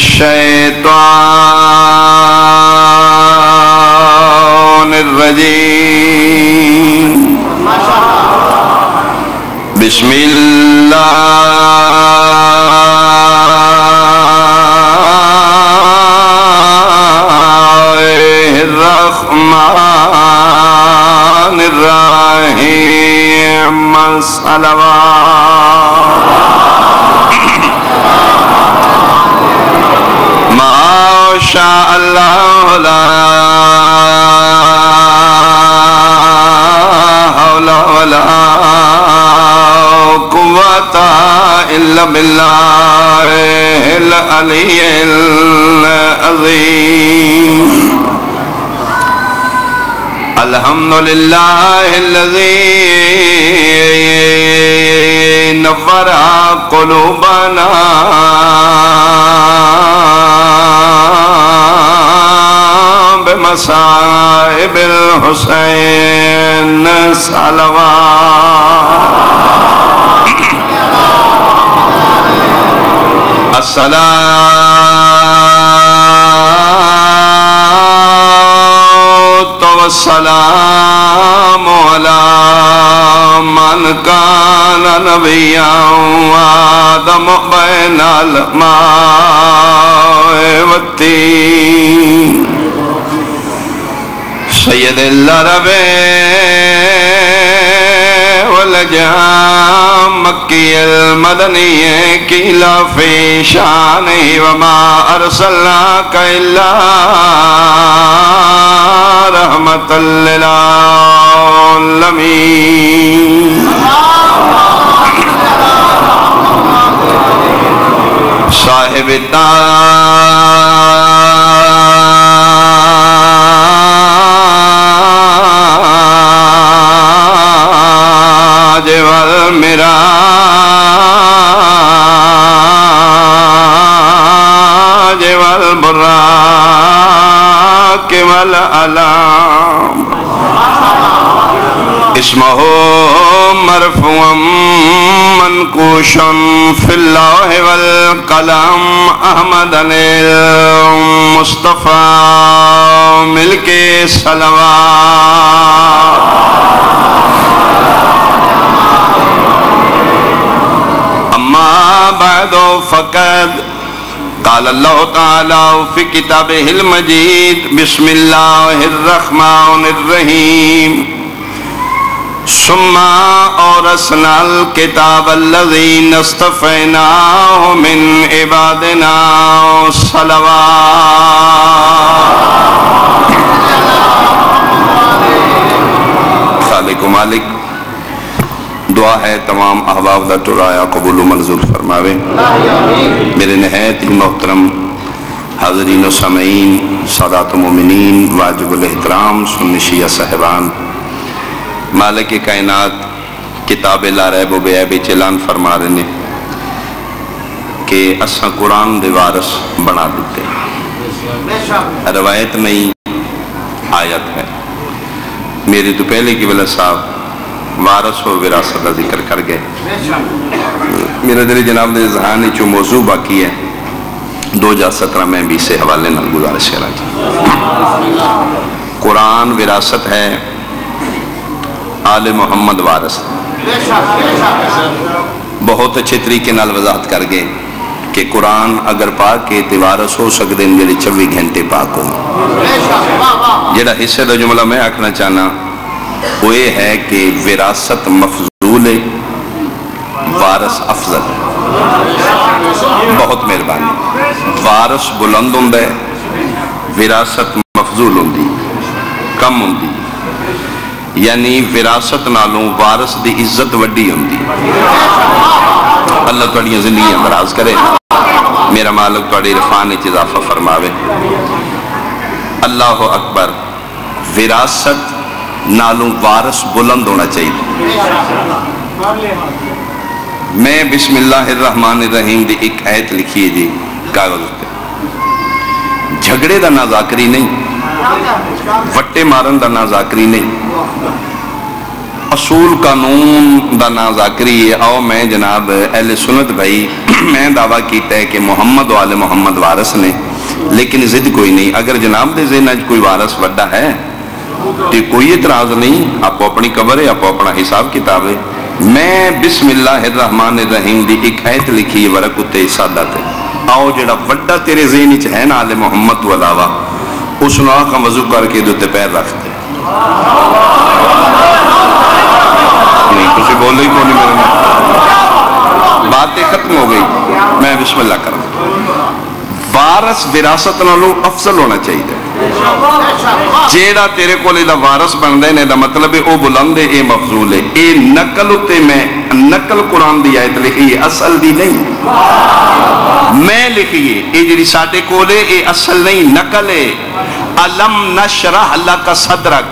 الشيطان الرجيم بسم الله الرحمن الرحيم الصلوات ما شاء الله لا حول ولا قوة إلا بالله العلي العظيم الحمد لله الذي نور قلوبنا بمصائب الحسين صلوات الصلاة والسلام على من كان نبيا وآدم بين الماء والطين سید العرب والجام مکی المدنی قیلا فی شانہ وما ارسلناک الا رحمتا للعالمین صاحب التاج والمراج والبراق والعلام اسمه مرفوع منقوش في اللوح والقلم احمد المصطفى ملک صلوات اما بعد فقد قال اللہ تعالی فی کتابہ المجید بسم اللہ الرحمن الرحیم ثم اورثنا الكتاب الذين اصطفيناه من عبادنا صلوات خالق و مالک دعا ہے تمام احباب دا ٹرایا قبول و منظور فرماوے میرے نہایت ہی محترم حاضرین و سامعین سادات و مومنین واجب الاحترام سنی شیعہ صاحبان مالک کائنات کتاب لا ریب و بے عیب چلان فرما رہے ہیں کہ اساں قرآن دے وارث بنا دیتے روایت میں آیت ہے میری تو پہلے کی ولی صاحب وارث و وراثت کا ذکر کر گئے میرا دل جناب دے ذہانی چو موضوع باقی ہے 2017 میں بھی سے حوالے نال گزارش کرا قرآن وراثت ہے آل محمد وارث بہت اچھے طریقے نال وضاحت کر گئے کہ قرآن اگر پاک کے وارث ہو سکتے ہیں جڑے 24 گھنٹے پاک ہوں جڑا حصے دا جملہ میں آکھنا چاہنا وہ یہ ہے کہ وراثت مفضول ہے وارث افضل بہت مہربانی وارث بلند ہوں ہے وراثت مفضول ہوں کم ہوں یعنی وراثت نالوں وارث دی عزت وڈی ہوں اللہ تھوڑی زندگیاں دراز کرے میرا مالک تھوڑی رفان اضافہ فرماوے اللہ اکبر وراثت نالوں وارث بلند ہونا چاہیے میں بسم اللہ الرحمن الرحیم دی ایک آیت لکھی ہے جی کاغذ پہ جھگڑے دا نہ ذاکری نہیں وٹے مارن دا نہ ذاکری نہیں اصول قانون دا نا ذاکری ہے. آؤ میں جناب اہل سنت بھائی میں دعویٰ کیتا ہے کہ محمد و آل محمد وارث نے، لیکن ضد کوئی نہیں. اگر جناب دے ذہن وچ کوئی وارث وڈا ہے تو کوئی اعتراض نہیں، آپ اپنی قبر ہے، آپ اپنا حساب کتاب ہے. میں بسم اللہ الرحمن الرحیم دی ایک آیت لکھی ہے ورق اتے سادہ تے. آؤ جڑا وڈا تیرے ذہن وچ ہے نا آل محمد تو علاوہ، اس نو آنکھاں وضو کر کے دے پیر رکھ دے. نہیں کسی بولے ہی کو نہیں، میرے میں باتیں ختم ہو گئی. میں بسم اللہ کروں. وارث وراثت نالوں افضل ہونا چاہیے. جیڑا تیرے کو لیدہ وارث بن دے نے دا مطلب ہے او بلند ہے، اے مفضول ہے. اے نقل ہوتے میں نقل قرآن دی آیت لکھی ہے، اصل دی نہیں. میں لکھی ہے اے جڑی ساٹے کو لے اے اصل نہیں نقل ہے. علم نشرح لک صدرک،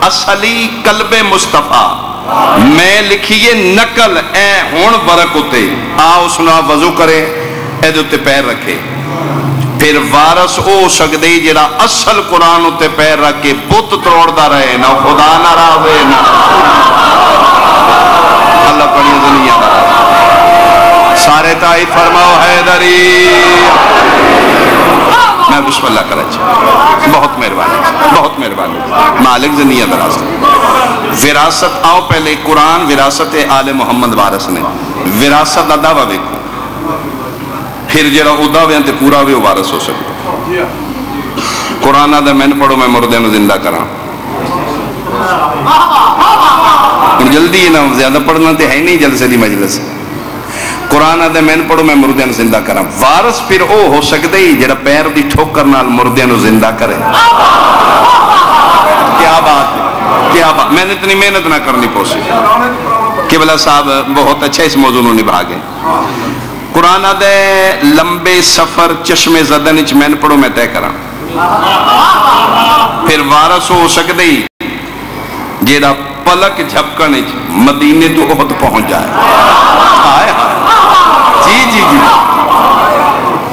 اصلی قلب مصطفیٰ. میں لکھیے نقل اے ہون برک ہوتے. آؤ سنا وضو کرے اے دوتے پیر رکھے. پھر وارث او سکدے جڑا اصل قرآن ہوتے پیر رکھ کے بت توڑ دا رہے، نہ خدا نہ راوے نہ اللہ پڑھی دنیا دا. سارے تائید فرماؤ حیدری. میں بسم اللہ کرا چاہتا. بہت مہربانی، بہت مہربانی. مالک زنیہ دراز. وراثت آؤ پہلے قرآن وراثت آل محمد وارث نے. وراثت دا دعویٰ دیکھو، پھر جڑا او دعویاں تے پورا ہوئے وارث ہو سکتا. قرآن دا میں پڑھو میں مردے نو زندہ کراں. جلدی نا زیادہ پڑھنا تے ہے نہیں جلسے دی مجلس. قرآن دے میں پڑھو میں مردے نو زندہ کراں. وارث پھر او ہو سکتا ہی جڑا پیر دی ٹھوکر نال مردے نو زندہ کرے. کیا بات ہے، کیا بات. میں نے اتنی محنت نہ کرنی پوسی. قبلہ صاحب بہت اچھا اس موضوع نو نبھا گئے. قرآن دے لمبے سفر چشم زدن اچ میں پڑھو میں طے کراں. پھر وارث ہو سکتا ہی جیڑا پلک جھپکن اچ مدینے تو احد پہنچ جائے. آئے جی جی جی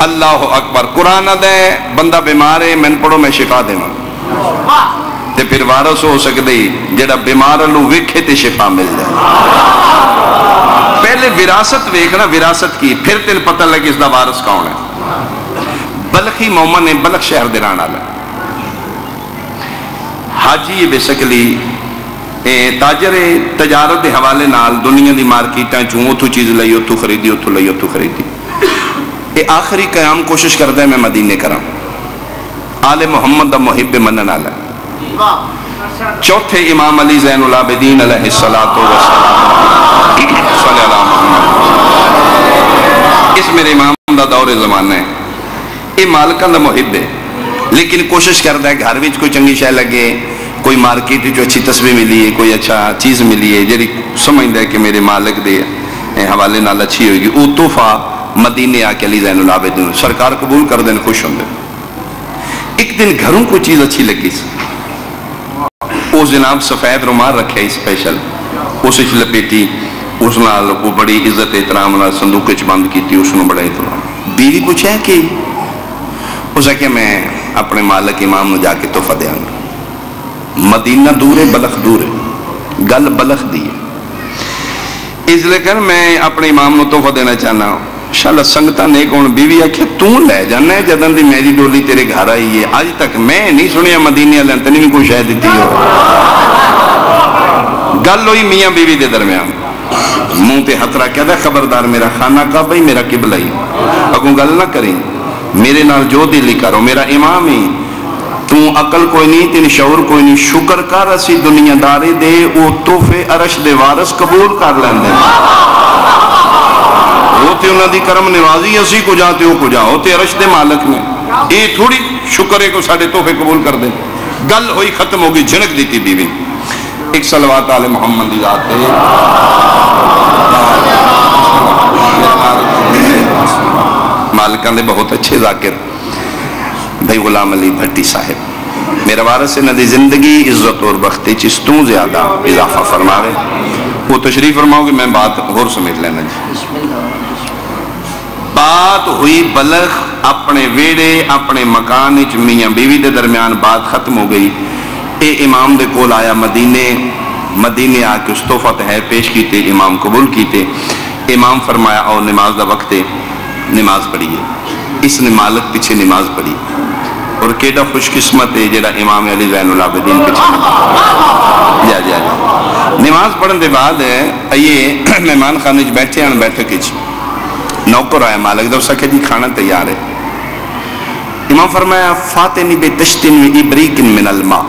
اللہ اکبر. قرآن دے بندہ بیمار ہے میں پڑھو میں شفا دے ماں. تے پھر وارث ہو سکتا ہی جیڑا بیمار لو ویکھے تے شفا مل جائے. پہلے وراثت ویکھنا، وراثت کی، پھر تین پتہ لگے اس دا وارث کون ہے. بلخی مومن ہے، بلخ شہر دے رہن والا. حاجی بیسیکلی تاجر تجارت دے حوالے نال دنیا دی مارکیٹاں چوں اتھو چیز لئی اتھو خریدی اتھو لئی اتھو خریدی. اے آخری قیام کوشش کرتا ہے میں مدینے کراں. آل محمد دا محب منن والا. چوتھے امام علی زین العابدین علیہ الصلوۃ والسلام صلی اللہ محمد. اس میرے امام دا دور زمانہ ہے. یہ مالکاں دا محب ہے لیکن کوشش کرتا ہے گھر وچ کوئی چنگی شے لگے، کوئی مارکیٹ جو اچھی تصویر ملی ہے، کوئی اچھا چیز ملی ہے جڑی سمجھدا ہے کہ میرے مالک دے حوالے نال اچھی ہوئے گی. وہ تحفہ مدینے آ کے علی زین العابدین سرکار قبول کر دین، خوش ہوندے. ایک دن گھروں کوئی چیز اچھی لگی سی. اس جناب سفید رومال رکھے اسپیشل، اس لپیٹی، اس نال وہ بڑی عزت احترام نال صندوق وچ بند کیتی. اس نو بڑا احترام. بیوی پوچھا کہ اس کہ میں اپنے مالک امام نو جا کے تحفہ دیاں گا. مدینہ دور ہے، بلخ دور ہے، گل بلخ دی ہے. اس لئے کر میں اپنے امام نو تحفہ دینا چاہنا. انشاءاللہ سنگتہ نیک ہون. بیوی آکھے توں لے جانا ہے جدن دی میری ڈولی تیرے گھر آئی ہے. آج تک میں نہیں سنیا مدینے والے تنی بھی کوئی شاید دیتی ہو. گل ہوئی میاں بیوی دے درمیان. منہ تے ہتھ رکھ کہتا خبردار میرا خانہ کعبہ ہی میرا قبلہ ہی، اگوں گل نہ کریں، میرے نال جو دل کرو، میرا امام ہی. توں عقل کوئی نہیں، تین شعور کوئی نہیں. شکر کر اسی دنیا دارے دے او تحفے عرش دے وارث قبول کر لیندے. وہ تے انہاں دی کرم نوازی اسی کو جاتے ہو کو جاؤ تے عرش دے مالک میں. اے تھوڑی شکر ہے کو ساڑے تحفے قبول کر دیں. گل ہوئی ختم ہوگی، جھنک دیتی بیوی. ایک صلوات آل محمد دی ذات ہے. مالکان دے بہت اچھے ذاکر بھائی غلام علی بھٹی صاحب میرا وارث ہے. ندی زندگی عزت اور بختی چستوں زیادہ اضافہ فرماوے. وہ تشریف فرماؤ گے میں بات غور سمیت لینا. جی بات ہوئی بلخ اپنے ویڑے اپنے مکان میاں بیوی دے درمیان بات ختم ہو گئی. اے امام دے کول آیا مدینے. مدینے آ کے اس تحفہ تحائر پیش کیتے، امام قبول کیتے، امام فرمایا اور نماز دا وقت ہے، نماز پڑھیے. اس نے مالک پیچھے نماز پڑھی اور کیڑا خوش قسمت ہے جڑا امام علی زین العابدین پیچھے جا نماز پڑھن دے بعد یہ مہمان خانے چ بیٹھے ہیں، بیٹھک چ نوکر آیا مالک دا، اس کہ جی کھانا تیار ہے. امام فرمایا فاتنی بے تشتن و ابریک من الماء،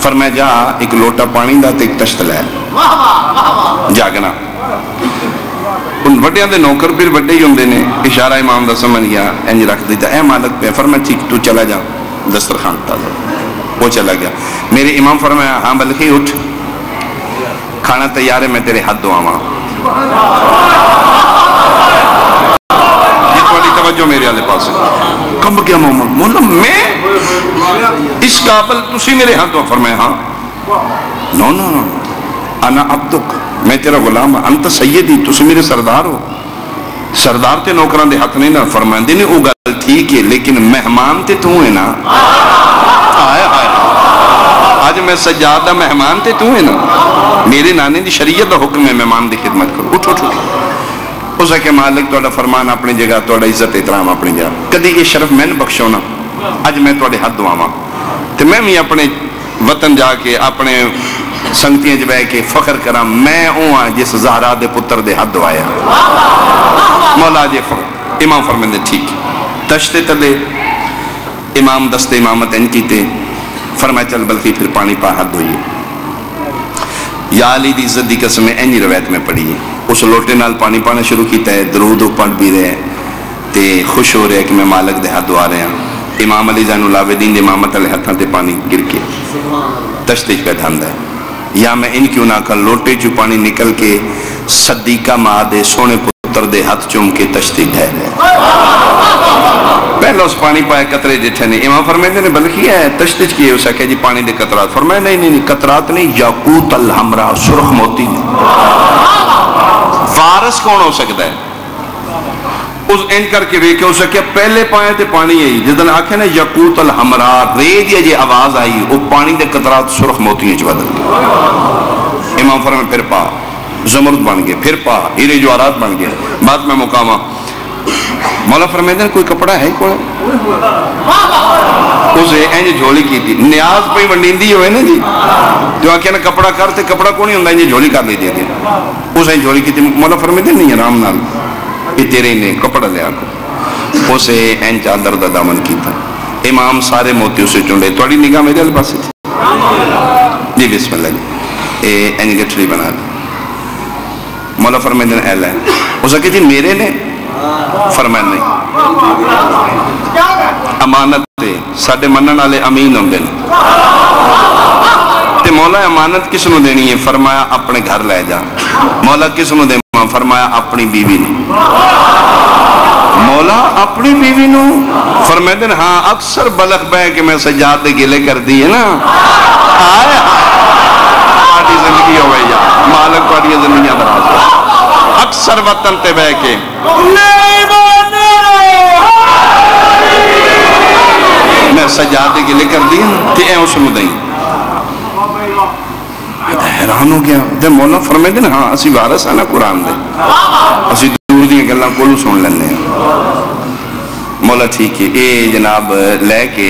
فرمایا جا ایک لوٹا پانی دا تے ایک تشت لے جاگنا. ان وڈیاں دے نوکر پھر وڈے ہی ہوندے نے، اشارہ امام دا سمجھ گیا، انج رکھ دیتا، اے مالک پہ فرمایا ٹھیک تو چلا جا دسترخوان تازہ. وہ چلا گیا. میرے امام فرمایا ہاں بلکہ اٹھ، کھانا تیار ہے، میں تیرے ہاتھ دعاواں. یہ تھوڑی توجہ میرے والے پاس ہے. کب کیا محمد مولا میں اس قابل تسی میرے ہاتھ دعا؟ فرمایا ہاں. نو نو نو انا عبدک، میں تیرا غلام ہوں، انت سیدی، تسی میرے سردار ہو. سردار تے نوکران دے حق نہیں نا. فرمائیں دے نہیں، وہ گل ٹھیک ہے لیکن مہمان تے تو ہے نا. آئے آئے آج میں سجادہ مہمان تے تو ہے نا. میرے نانے دی شریعت دا حکم ہے مہمان دی خدمت کرو. اٹھو اٹھو. اس کہ مالک توڑا فرمان اپنی جگہ، توڑا عزت احترام اپنی جگہ. کدی یہ شرف میں نے بخشو نا. اج میں توڑے حد دعاواں تے میں بھی اپنے وطن جا کے اپنے سنگتیاں جب ہے کہ فخر کرا میں ہوں جس زہرا دے پتر دے حد دعایا. مولا جی امام فرمائے ٹھیک. تشتے تلے امام دست امامت ان کیتے. فرمائے چل بلکہ پھر پانی پا حد ہوئی. یا علی دی عزت دی قسم اینی روایت میں پڑھی ہے. اس لوٹے نال پانی پانا شروع کیتا ہے، درود پڑھ بھی رہے تے خوش ہو رہے کہ میں مالک دے حد دعا رہے ہیں. امام علی زین العابدین دے امامت علیہ ہتھاں تے پانی گر کے تشتے پہ دھاندہ ہے. یا میں ان کیوں نہ کر لوٹے چو پانی نکل کے صدیقہ ماں دے سونے پتر دے ہاتھ چوم کے تشتی ڈھیر ہے. پہلے اس پانی پائے قطرے جٹھے نے. امام فرمائے نے بلکہ ہے تشتیج کیے اسا کہ جی پانی دے قطرات. فرمائے نہیں قطرات نہیں، یاقوت الحمرا، سرخ موتی. وارث کون ہو سکتا ہے؟ اس ان کر کے ویکھے اسا کہ پہلے پائے تے پانی ہے جس دن آکھے نا یاقوت الحمرا، ریج یہ آواز آئی وہ پانی دے قطرات سرخ موتی چ بدل گئے. امام فرمائے پھر پا زمرد بن گئے، پھر پا ہیرے جواہرات بن گئے. بعد میں مقامہ مولا فرمائے کوئی کپڑا ہے کوئی؟ اسے اینج جھولی کی تھی. نیاز پہ ونڈیندی ہوئے نا جی، جو آکھے نا کپڑا کرتے کپڑا کو نہیں ہوندہ انجھے جھولی کر لی دے دے. اسے جھولی کی تھی. مولا فرمائے نہیں رام نال یہ تیرے نے کپڑا لے آکو. اسے اینج چادر دا دامن کی تھا. امام سارے موتی اسے چنڈے. توڑی نگاہ میرے الباس تھی جی بسم اللہ جی اینج گٹھڑی بنا دی. مولا فرمائے اہل ہے. اسے کہ جی میرے نے؟ فرمائے نہیں، امانت تے ساڑھے منن والے امین ہوندے نے. تے مولا امانت کس نو دینی ہے؟ فرمایا اپنے گھر لے جا. مولا کس نو دے؟ فرمایا اپنی بیوی نے. مولا اپنی بیوی نو؟ فرمائے دن ہاں اکثر بلخ بے کہ میں سجاد دے گلے کر دی ہے نا. آئے آٹی زندگی ہوئے یا مالک کو آٹی زندگی دراز ہوئے اکثر وطن تے بے کے میں سجاد دے گلے کر دی تے اے اس نو دیں. حیران ہو گیا. دے مولا فرمائے دن ہاں اسی وارث ہے نا قرآن دے، اسی دور دیا کہ اللہ کولو سن لینے ہیں. مولا ٹھیک ہے. اے جناب لے کے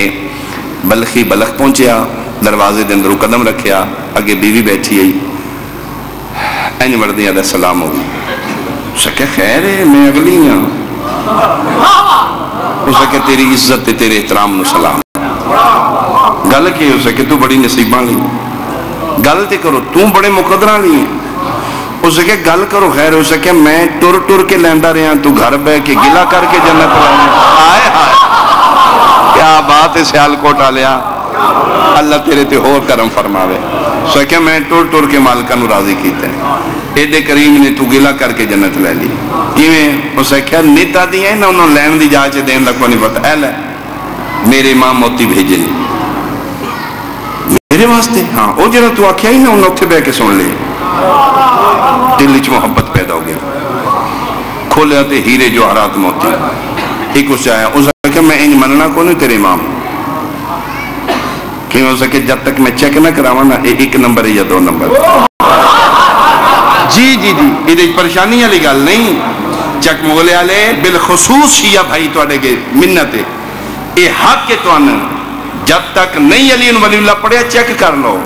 بلخی بلخ پہنچیا. دروازے دے اندر قدم رکھیا. اگے بیوی بیٹھی ہے. اینج مردی علیہ السلام ہو. سکے خیر ہے میں اگلی ہوں. اسے کہ تیری عزت تے تیرے احترام نو سلام. گل کی اسے کہ تو بڑی نصیباں لی. گل تے کرو تو بڑے مقدرہ لی. اسے کہ گل کرو خیر. اسے کہ میں ٹر ٹر کے لیندہ رہا تو گھر بے کے گلا کر کے جنت لائیں. آئے آئے کیا بات ہے. سیال کوٹا لیا. اللہ تیرے تے اور کرم فرماوے. اسے کہ میں ٹر ٹر کے مالکہ نو راضی کیتے ہیں. ایڈے کریم نے تو گلا کر کے جنت لے لی. کیویں؟ اسے کہا نیتا دی ہے نا انہوں لین دی جاچ دین لکھو نہیں پتا. اہل ہے میرے امام موتی بھیجے نہیں میرے واسطے. ہاں وہ جنہا تو آکھیا ہی نا انہوں اتھے بے کے سن لے. دل وچ محبت پیدا ہو گیا. کھولے آتے ہیرے جواہرات موتی. ایک اس چاہیا. اس نے کہا میں انج مننا کو نہیں تیرے امام. کہ ہو سکے جب تک میں چیک نہ کراواں نا ایک نمبر ہے یا 2 نمبر. جی جی جی یہ پریشانی والی گل نہیں. چک مغلے والے بالخصوص شیعہ بھائی تواڈے کے منت ہے یہ حق ہے توانے جب تک نہیں علی ولی اللہ پڑھیا چیک کر لو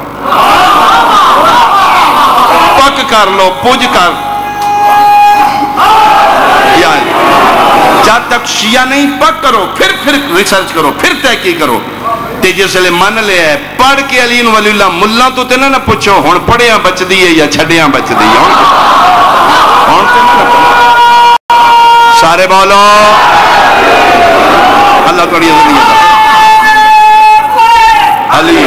پک کر لو پوج کر جب تک شیعہ نہیں پک کرو پھر ریسرچ کرو پھر تحقیق کرو تے جس لئے من لے ہے پڑھ کے علی ولی اللہ ملہ تو تے نہ پوچھو ہون پڑھیاں بچ دیئے یا چھڑیاں بچ دیئے ہون تے نہ سارے بولو اللہ توڑی عزت علی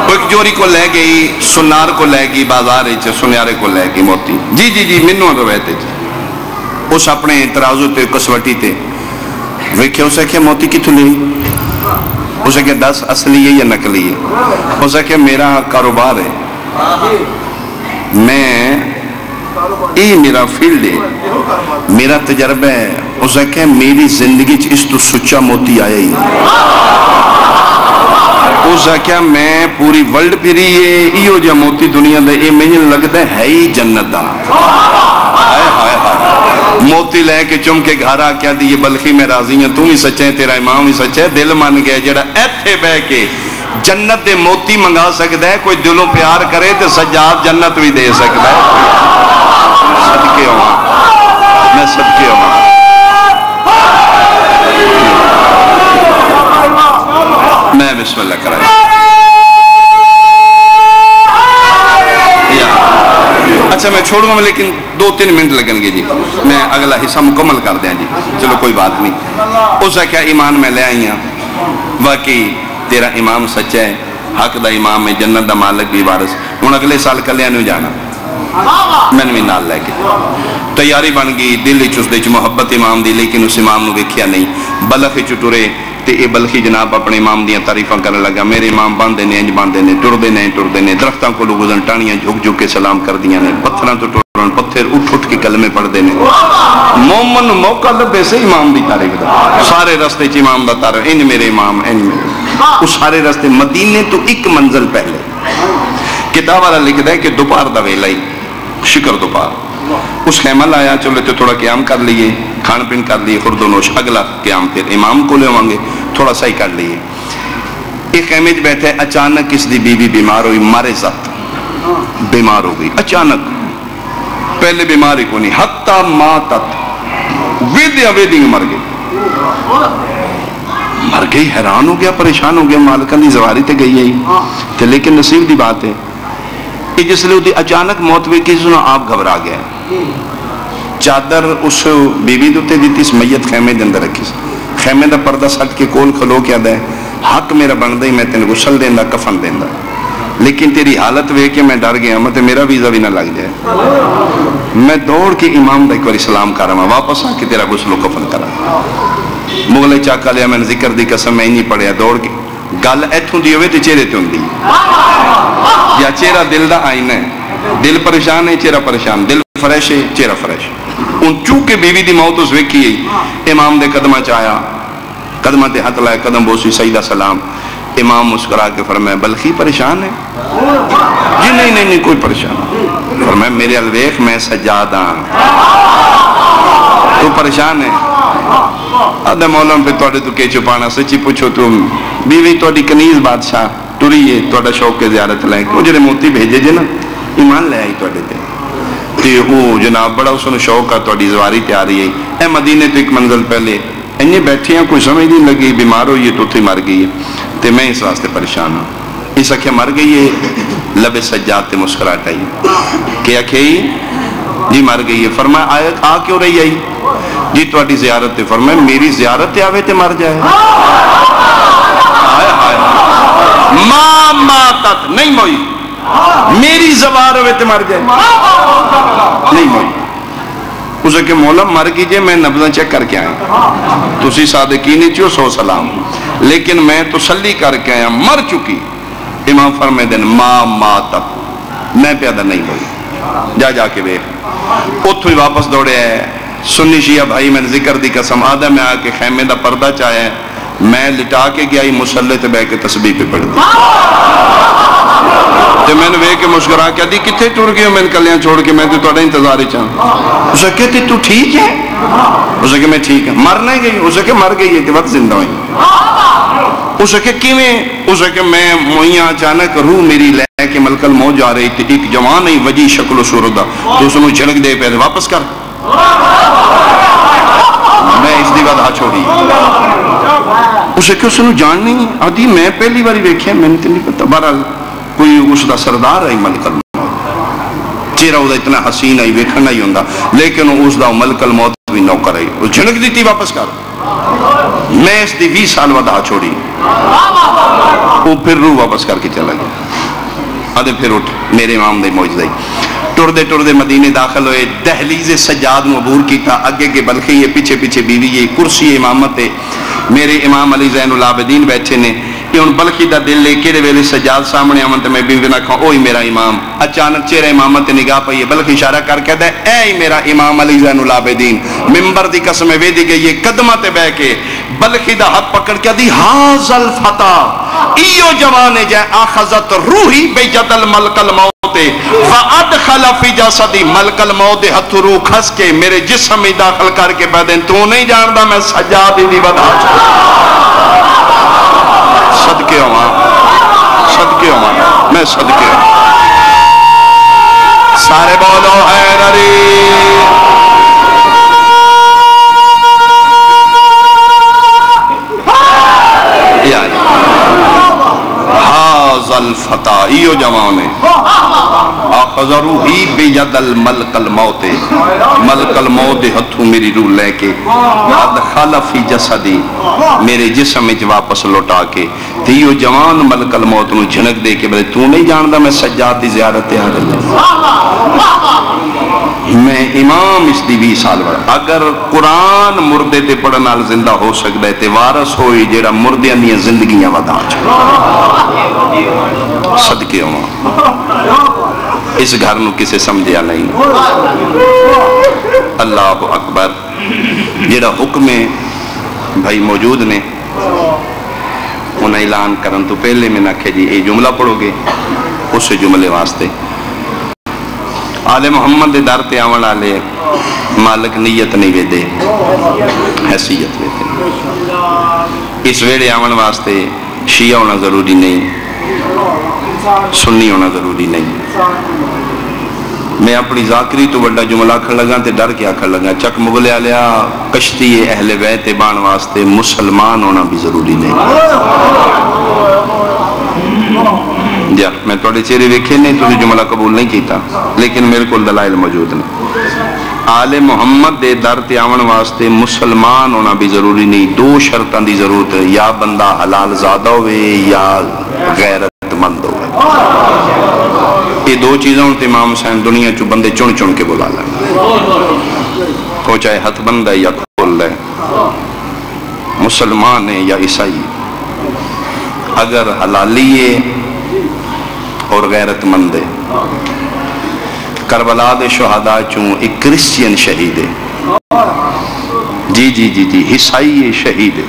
ایک جوری کو لے گئی سنار کو لے گئی بازار چھے سنیارے کو لے گئی موتی جی جی جی منوں تو بیٹھے چھے اس اپنے ترازو تے کسوٹی تے ویکھے اسے کہ موتی کی تھلی اسے کہ 10 اصلی ہے یا نکلی ہے اسے کہ میرا کاروبار ہے میں یہ میرا فیلڈ ہے میرا تجربہ ہے اسے کہ میری زندگی اس تو سچا موتی آیا ہی اسے کہ میں پوری ورلڈ پیری ہے یہ جو موتی دنیا دے یہ مجھے لگتا ہے ہی جنت دا موتی لے کے چم کے گھارا کیا دی یہ بلخی میں راضی ہیں تم ہی سچے ہیں تیرا امام ہی سچے ہے دل مان گیا جڑا ایتھے بے کے جنت دے موتی منگا سکتا ہے کوئی دلوں پیار کرے تو سجاد جنت بھی دے سکتا ہے صدقے ہوں میں صدقے ہوں میں بسم اللہ کرائے اچھا میں چھوڑوں گا لیکن 2-3 منٹ لگن گے جی میں اگلا حصہ مکمل کر دیں جی چلو کوئی بات نہیں اسے کیا ایمان میں لے آئی ہیں واقعی تیرا امام سچا ہے حق دا امام ہے جنت دا مالک بھی وارث ہوں اگلے سال کلیانو جانا میں نے بھی نال لے کے تیاری بن گئی دل چس دے محبت امام دی لیکن اس امام نو دیکھیا نہیں بلخ چٹورے تے اے بلخی جناب اپنے امام دیاں تعریفاں کرنے لگا میرے امام باندھے نے انج باندھے نے ٹردے نے درختاں کو لوگ گزن ٹانیاں جھک جھک کے سلام کر دیاں نے پتھراں تو ٹرن پتھر اٹھ کے کلمے پڑھ دے نے مومن موقع لبے سے امام دی تعریف دا سارے رستے چ امام دا تعریف انج میرے امام انج میرے اس سارے رستے مدینے تو ایک منزل پہلے کتاب والا لکھ دے کہ دوپہر دا ویلا ہی شکر دوپہر اس خیمہ لایا چلے تو تھوڑا قیام کر لیے کھان پین کر لیے خورد و نوش اگلا قیام پھر امام کو لے ہوانگے تھوڑا سا ہی کر لیے ایک خیمے جب بیٹھے اچانک اس دی بیوی بیمار ہوئی مارے ذات بیمار ہو گئی اچانک پہلے بیماری کو نہیں حتی ماتت ویدنگ مر گئی حیران ہو گیا پریشان ہو گیا مالکہ دی زواری تے گئی ہے تو لیکن نصیب دی بات ہے جس لئے اچانک موت ہوئی کسی نے آپ گھبرا گیا چادر اس بیوی دوتے دیتی اس میت خیمے دے اندر رکھی خیمے دا پردہ سٹ کے کول کھلو کیا دے حق میرا بن دے میں تین غسل دیندہ کفن دیندہ لیکن تیری حالت وے کہ میں ڈر گیا مطلب میرا ویزا بھی نہ لگ جائے میں دوڑ کے امام دا ایک بار سلام کر رہا ہوں واپس آ کے تیرا غسل و کفن کرا مغلے چاکا لیا میں نے ذکر دی قسم میں ہی نہیں پڑھیا دوڑ کے گل ایتھوں دی ہوئے تو چہرے تے ہوندی یا چہرہ دل دا آئینہ ہے دل پریشان ہے چہرہ پریشان دل فریش ہے چہرہ فریش ان چونکہ بیوی دی موت اس ویکھی ہے امام دے قدمہ چاہیا قدمہ تے ہاتھ لائے قدم بوسی سیدہ سلام امام مسکرا کے فرمائے بلخی پریشان ہے جی نہیں کوئی پریشان فرمائے میرے الویخ میں سجادہ تو پریشان ہے آدھے مولاں پہ توڑے تو کے چھپانا سچی پوچھو تم بیوی توڑی کنیز بادشاہ ٹوری ہے توڑا شوق کے زیارت لائے وہ جنہیں موتی بھیجے جے نا ایمان لے آئی توڑے تے تے وہ جناب بڑا اس نے شوق کا توڑی زواری تیاری ہے اے مدینے تو ایک منزل پہلے انہیں بیٹھے ہیں کوئی سمجھ نہیں لگی بیمار ہوئی ہے تو تھی مر گئی ہے تے میں اس واسطے پریشان ہوں اس اکھے مر گئی ہے لب سجاد تے مسکراٹ آئی کہ اکھے جی مر گئی ہے فرمایا آیت آ کیوں رہی آئی جی توڑی زیارت تے فرمایا میری زیارت تے آوے تے مر جائے ماں ماتت نہیں موئی میری زوار ہوئے تے مر جائے نہیں موئی اسے کہ مولا مر گیجئے میں نبضہ چیک کر کے آئیں تو اسی صادقینی چیو 100 سلام لیکن میں تسلی کر کے آیا مر چکی امام فرمائے دن ماں ماتت میں پیادہ نہیں ہوئی جا کے بے اتھو ہی واپس دوڑے ہے سنی شیعہ بھائی میں ذکر دی قسم آدھا میں آکے خیمے دا پردہ چاہے میں لٹا کے گیا مسلح تے بیٹھ کے تسبیح پہ پڑھ دی تے میں نے وے کے مسکرا کے دی کتھے ٹر گئے میں کلیاں چھوڑ کے میں تے تہاڈا انتظار ہی چاہاں اسے کہتے تو ٹھیک ہے اسے کہ میں ٹھیک ہے مر نہیں گئی اسے کہ مر گئی ہے تے وقت زندہ ہوئی اسے کہ کیویں اسے کہ میں موئیاں اچانک روح میری لے کے ملک الموت جا رہی تھی ایک جوان ہی وجی شکل و صورت دا تو اس نے جھڑک دے پہ واپس کر میں اس دی بات ہاتھ چھوڑی اسے کہ اس نے جان نہیں آدھی میں پہلی باری ویکھیا میں نے نہیں پتا بہرحال کوئی اس دا سردار ہے ملک الموت چہرہ وہ اتنا حسین ہے ویکھنا ہی ہوندا لیکن اس دا ملک الموت بھی نوکر ہے وہ جھڑک دیتی واپس کر میں اس دی 20 سال بعد ہاتھ چھوڑی وہ پھر روح واپس کر کے چلا گیا آدھے پھر اٹھ میرے امام دے موجزہ ٹردے مدینے داخل ہوئے دہلیز سجاد عبور کیتا اگے کے بلخی ہے پیچھے پیچھے بیوی ہے کرسی امامت ہے میرے امام علی زین العابدین بیٹھے نے کہ ان بلخی دا دل لے کیڑے ویلے سجاد سامنے آمن تے میں بیوی نہ کھاؤں اوہی میرا امام اچانک چہرہ امامت نگاہ پئی بلخی اشارہ کر کے دے اے میرا امام علی زین العابدین ممبر دی قسم وے دی گئی یہ قدمہ تے بہ کے بلخی دا ہاتھ پکڑ کے دی حاضل فتح ایو جوانے جائے آخذت روحی بیجد الملک الموت فَأَدْخَلَ فِي جَسَدِ ملک الموت ہتھ روح کھس کے میرے جسم میں داخل کر کے بیدن تو نہیں جاندہ میں سجادی دی بدا صدقے ہوں میں صدقے ہوں سارے بولو حیدری حاضل فتح ایو جوانے آخذ روحی بید الملک الموت ملک الموت ہتھوں میری روح لے کے ادخل فی جسدی میرے جسم میں واپس لوٹا کے تیو جوان ملک الموت نو جھنک دے کے بلے تو نہیں جاندہ میں سجاد دی زیارت آ رہی میں امام اس دی 20 سال بڑا اگر قرآن مردے تے پڑھن نال زندہ ہو سکتا ہے تے وارث ہوئی جیڑا مردیاں دی زندگیاں ودا صدقے ہوں اس گھر نو کسے سمجھیا نہیں اللہ اکبر جیڑا حکم بھائی موجود نے انہیں اعلان کرن تو پہلے میں نہ کہ جی اے جملہ پڑھو گے اس جملے واسطے آل محمد دے در تے آون والے مالک نیت نہیں ویدے حیثیت ویدے اس ویڑے آون واسطے شیعہ ہونا ضروری نہیں سنی ہونا ضروری نہیں میں اپنی ذاکری تو بڑا جملہ کھڑ لگا تے ڈر کیا کھڑ لگا چک مغلے آلیا کشتی اہل بیت بان واسطے مسلمان ہونا بھی ضروری نہیں جا میں توڑے چہرے ویکھے نہیں تو جملہ قبول نہیں کیتا لیکن میرے کو دلائل موجود نہیں آل محمد دے در تے آون واسطے مسلمان ہونا بھی ضروری نہیں دو شرطان دی ضرورت ہے یا بندہ حلال زادہ ہوئے یا غیرت مند ہوئے یہ دو چیزوں تے امام حسین دنیا چو بندے چن چن کے بلا لیں کو چاہے ہتھ بند ہے یا کھول ہے مسلمان ہے یا عیسائی اگر حلالی ہے اور غیرت مند ہے کربلا دے شہداء چوں ایک کرسچین شہید ہے جی جی جی جی عیسائی شہید ہے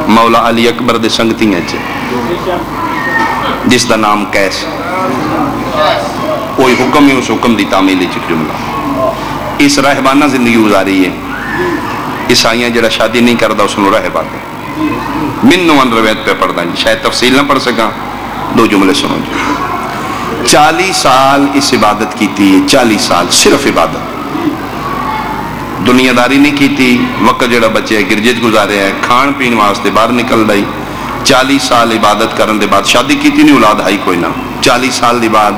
مولا علی اکبر دے سنگتی ہیں جس دا نام کیس کوئی حکم ہے اس حکم دی تعمیلی چک جملہ اس راہبانہ زندگی گزاری ہے عیسائیاں جڑا شادی نہیں کردہ اس نے راہبان ہے من نوان روایت پہ پڑھ دیں شاید تفصیل نہ پڑھ سکا دو جملے سنو جی 40 سال اس عبادت کی تھی 40 سال صرف عبادت دنیا داری نہیں کی تھی وقت جڑا بچے گرجت گزارے ہیں کھان پین واسطے باہر نکل رہی 40 سال عبادت کرن دے بعد شادی کی تھی نہیں اولاد ہائی کوئی نہ 40 سال دے بعد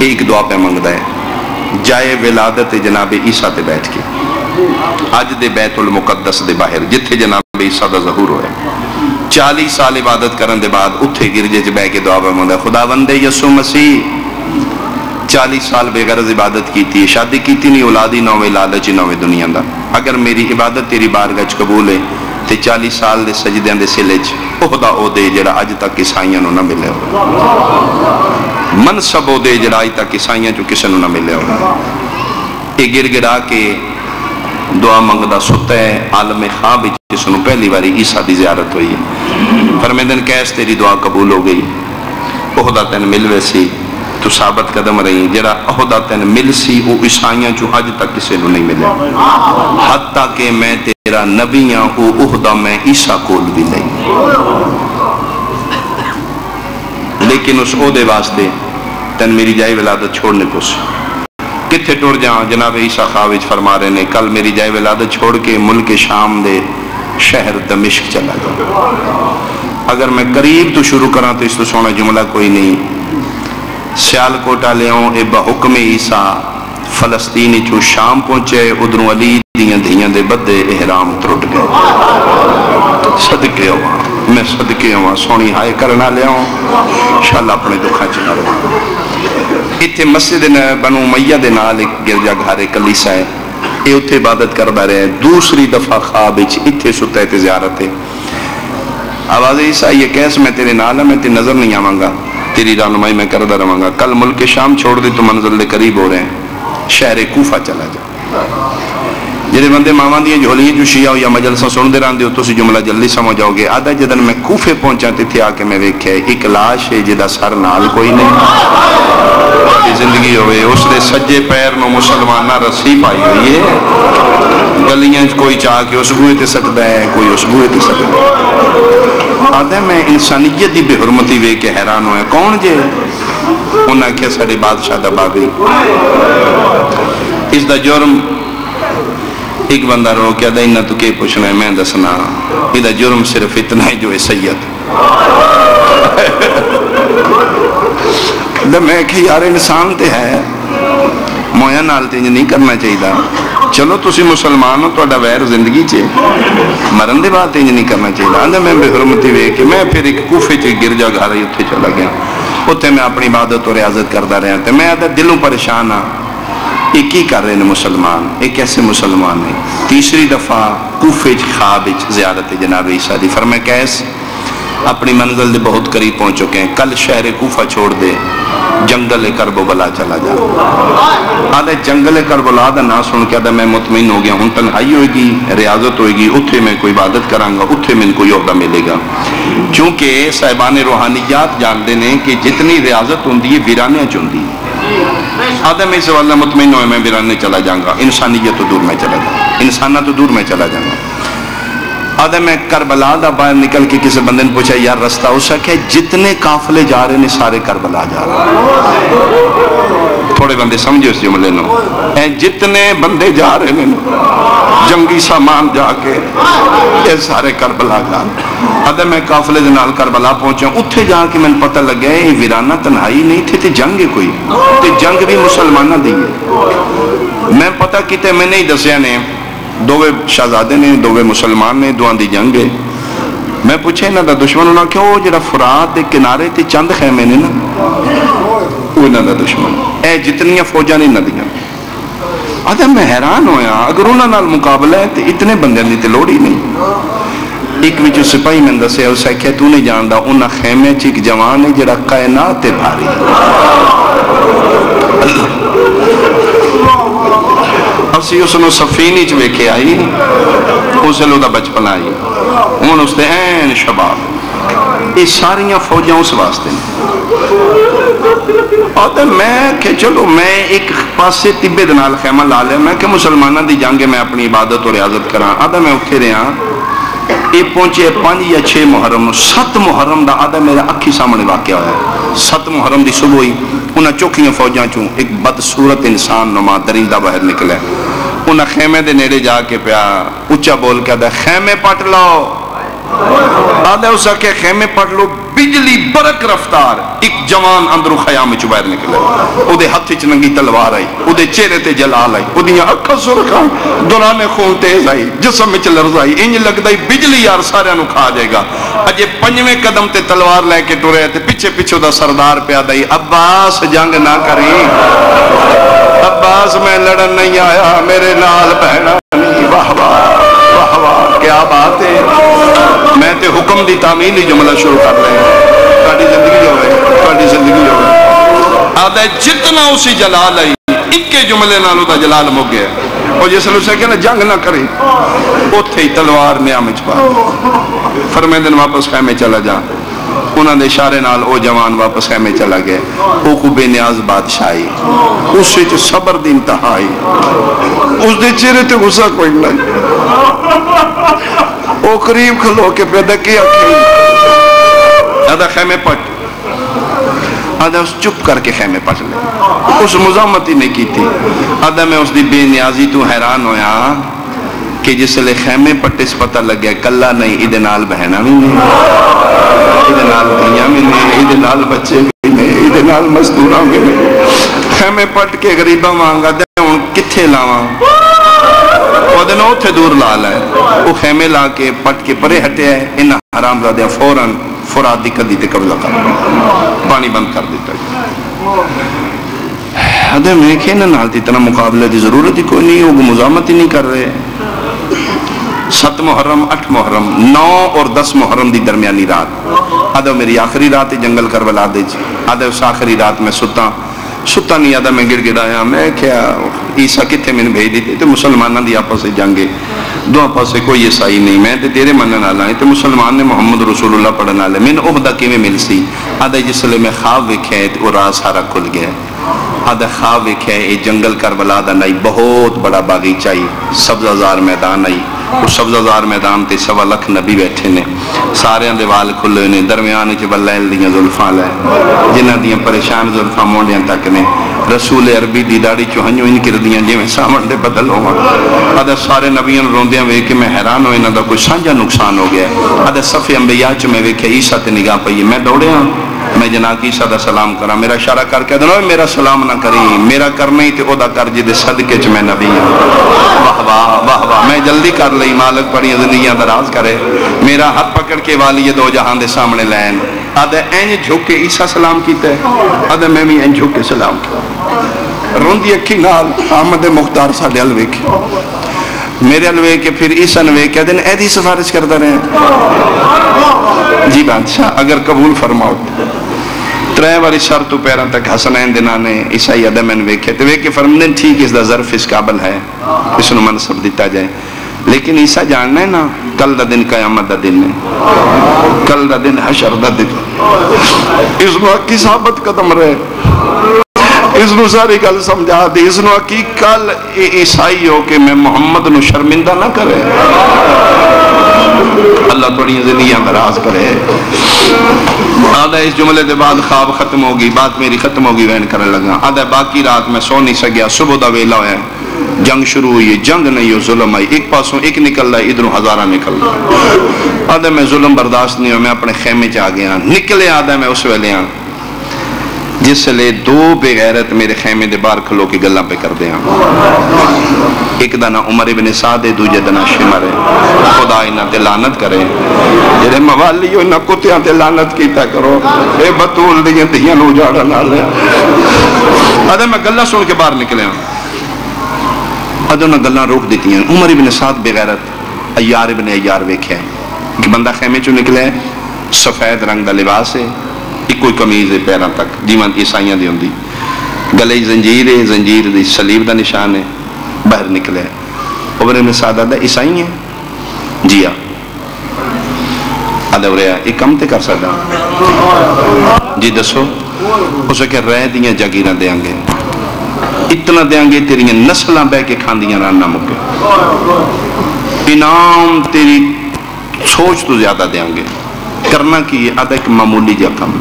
ایک دعا پہ منگ دے جائے ولادت جناب عیسیٰ تے بیٹھ کے آج دے بیت المقدس دے باہر جتھے جناب عیسیٰ دا ظہور ہوئے 40 سال عبادت کرن دے بعد اتھے گرجے چ بہ کے دعا پہ منگ دے خدا بندے یسوع مسیح 40 سال بے غرض عبادت کی تھی شادی کی تھی نہیں اولادی نوے لالچ نوے دنیا دا اگر میری عبادت تیری بارگاہ چ قبول ہے تے 40 سال دے سجدیاں دے سلے چ عہدہ او دے جڑا اج تک عیسائیاں نو نہ ملے ہو منصب او دے جڑا اج تک عیسائیاں چ کسے نو نہ ملے ہو اے گر گڑا کے دعا منگدا ستا ہے عالم خواب جس نے پہلی باری عیسیٰ دی زیارت ہوئی فرمیندن کیس تیری دعا قبول ہو گئی عہدہ تین مل ویسی تو ثابت قدم رہی جڑا عہدہ تین مل سی وہ عیسائیاں جو حج تک کسی نے نہیں ملے حتیٰ کہ میں تیرا نبیاں وہ عہدہ میں عیسیٰ کول بھی نہیں لیکن اس عہدے واسطے تین میری جائے ولادت چھوڑنے کو سی کتھے ٹوڑ جاؤں جناب عیسیٰ خواوج فرما رہے نے کل میری جائے ولادت چھوڑ کے ملک شام دے شہر دمشق چلا جاؤں اگر میں قریب تو شروع کرا تو اس تو سونا جملہ کوئی نہیں سیال کوٹا لے ہوں اے بحکم عیسیٰ فلسطینی چو شام پہنچے ادھروں علی دیاں دھیاں دے بدے احرام ترٹ گئے صدقے ہوا میں صدقے ہوا سونی ہائے کرنا لے ہوں انشاءاللہ اپنے دکھا چلا رہا اتھے مسجد بنو امیہ دے نال ایک گرجا گھارے کلیسا ہے یہ اتھے عبادت کردہ رہے دوسری دفعہ خواب اتھے ستا ہے زیارت ہے آواز عیسیٰ یہ کیس میں تیرے نال ہے میں تیرے نظر نہیں آواں گا تیری رہنمائی میں کردہ رہاں گا کل ملک شام چھوڑ دے تو منزل دے قریب ہو رہے ہیں شہر کوفہ چلا جا جڑے بندے ماواں دی جھولیاں جو شیعہ یا مجلساں سن دے رہندے ہو تو جملہ جلدی سمجھ جاؤ گے آدھا جدن میں کوفے پہنچا تے آ کے میں ویکھیا ایک لاش ہے جدا سر نال کوئی نہیں زندگی ہوئے اس دے سجے پیر نو مسلمانہ رسی پائی ہوئی ہے گلیاں کوئی چاہ کے اس بوئے تے سکتا ہے کوئی اس بوئے تے سکتا ہے آدھا میں انسانیت دی بے حرمتی وے کے حیران ہوئے کون جے انہاں کیا سارے بادشاہ دا باغی اس دا جرم ایک بندہ رو کیا دا انہا تو کیا پوچھنا ہے میں دسنا یہ دا جرم صرف اتنا ہے جو ہے سید دا میں کہ یار انسان تے ہے مویا نال تے نہیں کرنا چاہیے دا چلو تسی مسلمان ہو تو اڈا ویر زندگی چے مرن دے بات نہیں کرنا چاہیے دا میں بے حرمتی وے کہ میں پھر ایک کوفے چے گرجا گھا رہی اتھے چلا گیا اتھے میں اپنی عبادت اور ریاضت کردہ رہے ہیں میں آدھا دلوں پریشان ہاں ایک ہی کر رہے ہیں مسلمان ایک ایسے مسلمان ہیں تیسری دفعہ کوفے خواب زیارت جناب عیسیٰ دی فرمائے کیس اپنی منزل دے بہت قریب پہنچ چکے ہیں کل شہر کوفہ چھوڑ دے جنگل کربلا چلا جا آدھے جنگل کربلا دا نا سن کے آدھا میں مطمئن ہو گیا ہوں تنہائی ہوئے گی ریاضت ہوئے گی اتھے میں کوئی عبادت کروں گا اتھے میں کوئی عہدہ ملے گا چونکہ صاحبان روحانیات جان دے نے کہ جتنی ریاضت ہوندی ہے ویرانے چوندی آدھا میں اس واللہ مطمئن ہوئے میں ویرانے چلا جاؤں گا انسانیت تو دور میں چلا جاؤں انسانہ تو دور میں چلا جاؤں گا آدھا میں کربلا دا باہر نکل کے کسی بندے نے پوچھا یار رستہ ہو سکے جتنے قافلے جا رہے ہیں سارے کربلا جا رہے ہیں تھوڑے بندے سمجھو اس جملے نو جتنے بندے جا رہے ہیں جنگی سامان جا کے یہ سارے کربلا جا رہے ہیں آدھا میں قافلے دے نال کربلا پہنچا اتھے جا کے میں پتہ لگ گیا یہ ویرانہ تنہائی نہیں تھے تے جنگ کوئی تے جنگ بھی مسلمانہ دی ہے میں پتہ کیتے میں نہیں دسیا نے دووے شہزادے نے دووے مسلمان نے دوان دی جنگ ہے میں پوچھے انہاں دا دشمن ہونا کیوں جڑا فرات دے کنارے تے چند خیمے نے نا وہ انہاں دا دشمن اے جتنیاں فوجاں نے نہ دیاں آدھا میں حیران ہویا اگر انہاں نال مقابلہ ہے تے اتنے بندے دی تے لوڑ ہی نہیں ایک وچوں سپاہی میں دسے اس کہ تو نہیں جاندا انہاں خیمے چ ایک جوان ہے جڑا کائنات تے بھاری اسی اس نے سفینی چ ویکھے آئی اس لو دا بچپن آئی ہن اس دے این شباب یہ ساریاں فوجاں اس واسطے آدھا میں کہ چلو میں ایک پاسے طبے دنال خیمہ لا لیا میں کہ مسلمانہ دی جانگے میں اپنی عبادت اور ریاضت کرا آدھا میں اٹھے رہا یہ پہنچے 5 یا 6 محرم 7 محرم دا آدھا میرا اکھی سامنے واقعہ ہوا ہے 7 محرم دی صبح ہوئی انہاں چوکیاں فوجاں چوں ایک بدصورت انسان نما درندہ باہر نکلے انہاں خیمے دے نیڑے جا کے پیا اچھا بول کے آدھا خیمے پٹ لو آدھا اسا کہ خیمے پٹ لو بجلی برک رفتار ایک جوان اندرو خیام چ باہر نکلے او دے ہتھ وچ ننگی تلوار آئی او دے چہرے تے جلال آئی او دیاں اکھاں سرخاں دوران خون تیز آئی جسم وچ لرز آئی انج لگدا بجلی یار سارے نو کھا جائے گا اجے 5ویں قدم تے تلوار لے کے ٹرے تے پیچھے پیچھے دا سردار پیا دئی عباس جنگ نہ کری عباس میں لڑن نہیں آیا میرے نال بہنا نہیں واہ واہ واہ واہ کیا بات ہے میں تے حکم دی تعمیل ہی جملہ شروع کر رہے ہیں زندگی ہوئے آدھے جتنا اسی جلال آئی ایک جملے نالوں دا جلال مک گیا. اور جس لوگ سے کہنا جنگ نہ کرے اتھے ہی تلوار میاں مجھ پا فرمائے دن واپس خیمے چلا جا. انہوں نے اشارے نال او جوان واپس خیمے چلا گئے. او کو بے نیاز بادشاہی اس سے صبر دی انتہائی اس دے چہرے تے غصہ کوئی نہیں. او قریب کھلو کے پیدا کیا آدھا خیمے پٹ آدھا اس چپ کر کے خیمے پٹ لے. اس مزامت ہی نہیں کی تھی. آدھا میں اس دی بے نیازی تو حیران ہویا کہ جس لئے خیمے پٹے سے پتہ لگ گیا کلہ نہیں ادھے نال بہنا بھی نہیں ادھے نال دھیاں بھی نہیں ادھے نال بچے بھی نہیں ادھے نال مزدوراں بھی نہیں. خیمے پٹ کے غریبہ مانگا دے ان کتھے لاواں وہ دن اوتھے دور لال ہے. وہ خیمے لا کے پٹ کے پرے ہٹے ہے. انہا حرام زادیاں فوراں فراد دی کدی تے قبضہ کر پانی بند کر دیتا ہے. ادھے میں کہنا نال دی اتنا مقابلہ دی ضرورت ہی کوئی نہیں. وہ مزامت ہی نہیں کر رہے. 7 محرم 8 محرم 9 اور 10 محرم دی درمیانی رات. آدھا میری آخری رات جنگل کربلا دے جی. آدھا اس آخری رات میں ستا نہیں. آدھا میں گڑ گڑایا میں کیا عیسیٰ کتھے میں نے بھیج دیتے تو مسلمانہ دی آپس سے جنگے دو آپس سے کوئی عیسائی نہیں. میں تے تیرے منن والا ہے تے مسلمان نے محمد رسول اللہ پڑھنا لے. میں نے عہدہ کیویں مل سی. آدھا جس لئے میں خواب وکھے تے وہ راز سارا کھل گیا. آدھا خواب وکھے اے جنگل کربلا دا نہیں بہت بڑا باغیچہ ہی سبزہ زار میدان آئی. اس سبزہ زار میدان تے 1.25 لاکھ نبی بیٹھے نے. سارے دیوال کھلے نے. درمیان چ بلیل دیاں زلفاں لے جنہ دیاں پریشان زلفاں مونڈیاں تک نے. رسول عربی دی داڑھی چوہنیوں ان کردیاں جی میں سامن دے بدل ہوا. آدھا سارے نبیوں روندیاں وے کہ میں حیران ہوئے نہ دا کوئی سانجا نقصان ہو گیا. آدھا صفِ انبیاء چ میں وے کہ عیسیٰ تے نگاہ پئی. میں دوڑے ہاں میں جناب عیسیٰ دا سلام کرا. میرا اشارہ کر کے دنو میرا سلام نہ کری میرا کرنا ہی تے او دا کر جی دے صدقے چ میں نبی ہوں. واہ واہ واہ واہ میں جلدی کر لئی مالک پڑی زندگیاں دراز کرے. میرا ہاتھ پکڑ کے والی دو جہان دے سامنے لین. آدھا اینج جھک کے عیسیٰ سلام کیتا ہے. آدھا میں بھی اینج جھک کے سلام کیا. روندی اکھی نال احمد مختار ساڈے ال ویکھی میرے ال ویکھ کے پھر عیسیٰ نے ویکھ کے دن ایدی سفارش کرتا رہے. جی بادشاہ اگر قبول فرماؤ 3 باری سر تو پیران تک حسنین دنانے عیسائی ادمین ویکھے تو ویکھے فرمدن ٹھیک اس دا ظرف اس قابل ہے اس نو منصب دیتا جائے. لیکن عیسیٰ جاننا ہے نا کل دا دن قیامت دا دن ہے. کل دا دن حشر دا دن. اس نو اکی ثابت قدم رہے. اس نو ساری گل سمجھا دی. اس نو اکی کل عیسائی ہو کہ میں محمد نو شرمندہ نہ کرے. اللہ توڑی زندگیاں دراز کرے. آدھا اس جملے دے بعد خواب ختم ہوگی بات میری ختم ہوگی وین کرنے لگا. آدھا باقی رات میں سو نہیں سکیا. صبح دا ویلا ہے جنگ شروع ہوئی. جنگ نہیں ہو ظلم آئی. ایک پاسوں ایک نکل رہا ادھروں ہزارہ نکل رہا. آدھا میں ظلم برداشت نہیں ہو میں اپنے خیمے چاہ گیا نکلے. آدھا میں اس ویلے ہاں جس لئے 2 بے غیرت میرے خیمے دے بار کھلو کی گلہ پہ کر دیا. ایک دانا عمر ابن سعد ہے دوجہ دانا شمر ہے. خدا انہاں تے لعنت کرے. جنہیں موالی ہو انہاں کتیاں تے لعنت کیتا کرو. اے بطول دیاں دیاں نو جاڑا نہ لے. آدھا میں گلہ سن کے باہر نکلے ہوں. آدھا انہاں گلہ روک دیتی ہیں. عمر ابن سعد بے غیرت ایار ابن ایار ویکھے ایک بندہ خیمے چو نکلے سفید رنگ دا لباس ہے ایک کوئی کمیز ہے پیران تک جیمان عیسائیاں دی ہوندی گلے زنجیر ہے زنجیر دی صلیب دا نشان ہے. باہر نکلے عمر ابن سعد آدھا عیسائی ہیں جی ہاں. آدھا وریا ایک کم تے کر سکتا جی دسو. اسے کہ رہ دیاں جاگیراں دیاں گے اتنا دیاں گے تیریاں نسلاں بے کے کھاندیاں ران نہ مکے. انعام تیری سوچ تو زیادہ دیاں گے. کرنا کی آدھا ایک معمولی جا کم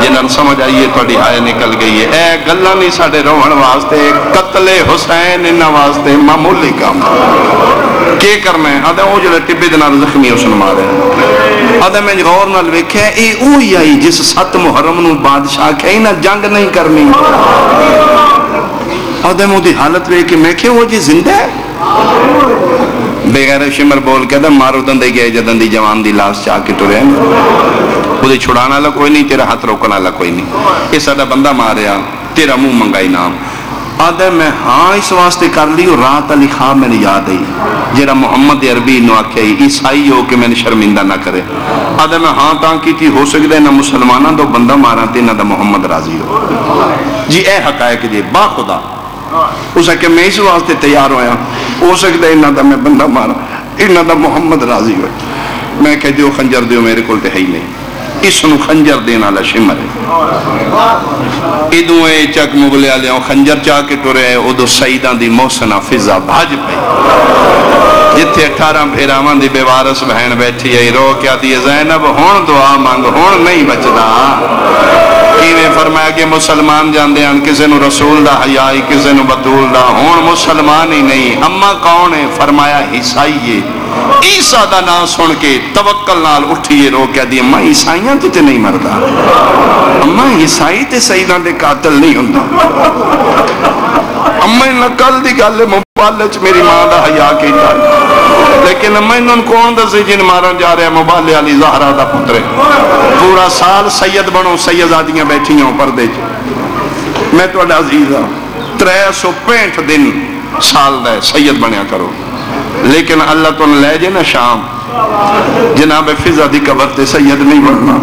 جنہاں سمجھ آئیے توڑی آئے نکل گئی ہے. اے گلہ نہیں ساڑھے روحن واسطے قتل حسین انہاں واسطے معمولی کام کیا کرنا ہے. آدھا وہ جلے ٹبے دنار زخمی حسن مارے. آدھا میں غور نہ لوکھے اے اوہی آئی جس 7 محرم نو بادشاہ کہیں نہ جنگ نہیں کرنی. آدھا مودی حالت وے کہ میں کہ وہ جی زندہ ہے. بے غیر شمر بول کے دا مارو دن دے گئے جدن دی جوان دی لاس چاہ کے ٹورے وہ دے چھڑانا لگا کوئی نہیں تیرا ہاتھ روکنا لگا کوئی نہیں. اس آدھا بندہ ماریا تیرا منہ منگائی نام. آدھا میں ہاں اس واسطے کر لی اور رات علی خواب میں نے یاد آئی جیرا محمد عربی نو آکھے عیسائی ہو کہ میں نے شرمندہ نہ کرے. آدھا میں ہاں تاں کی تھی ہو سکتا ہے نہ مسلمانہ دو بندہ مارا تے نہ دا محمد راضی ہو. جی اے حقائق جی با خدا اس کہ میں اس واسطے تیار ہویا ہو سکتا ہے انہاں دا میں بندہ مارا انہاں دا محمد راضی ہوئے میں کہ دیو خنجر دیو میرے کول تے ہے ہی نہیں اس نو خنجر دینا لا شمر ہے ادو اے چک مغلے والے خنجر چاہ کے ٹرے ادو سیداں دی محسنہ فضا بھاج پئی جتھے 18 بھیراواں دی بے وارث بہن بیٹھی ہے رو کیا دی زینب ہون دعا مانگ ہون نہیں بچدا کیویں فرمایا کہ مسلمان جاندے ہیں کسے نو رسول دا حیائی کسے نو بطول دا ہون مسلمان ہی نہیں اما کون ہے فرمایا عیسائی ہے عیسیٰ دا نام سن کے توکل نال اٹھیے رو کیا دی اماں عیسائیاں تو تے نہیں مردا اماں عیسائی تے سیداں دے قاتل نہیں ہوندا اماں نقل دی گل موبائل چ میری ماں دا حیا کیتا لیکن اماں انہوں کون دسی جن مارن جا رہے موبائل علی زہرا دا پترے پورا سال سید بنو سیدادیاں بیٹھی ہوں پردے چ میں تو عزیز ہوں 365 دن سال دے سید بنیا کرو لیکن اللہ تو لے جے نا شام جناب فضا دی قبر تے سید نہیں بننا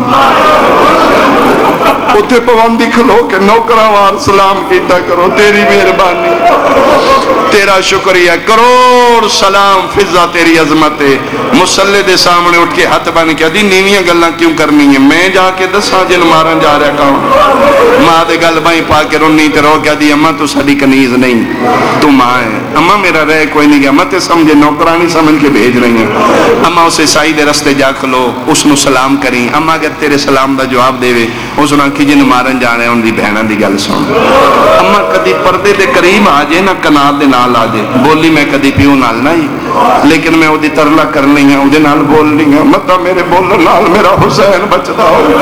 اتھے پابندی کھلو کہ نوکراں سلام کیتا کرو تیری مہربانی تیرا شکریہ کروڑ سلام فضا تیری عظمت ہے مصلی دے سامنے اٹھ کے ہاتھ بن کے دی نیویاں گلاں کیوں کرنی ہیں میں جا کے دساں جن مارن جا رہا کہوں ماں دے گل بائیں پا کے رونی تے رو کیا دی اماں تو ساڈی کنیز نہیں تو ماں ہے اماں میرا رہ کوئی نہیں گیا اماں تے سمجھے نوکرانی سمجھ کے بھیج رہی ہیں اماں اسے سائی دے رستے جا کھلو اس نو سلام کریں اماں اگر تیرے سلام دا جواب دے وے اس نو کہ جن مارن جانے ان دی بہنہ دی گل سن اماں کدی پردے دے قریب آ جے نہ کنار دے نال آ جے بولی میں کدی پیو نال نہیں لیکن میں وہ دی ترلا کرنی ہے وہ دے نال بولنی ہے مطا میرے بولن نال میرا حسین بچدا ہو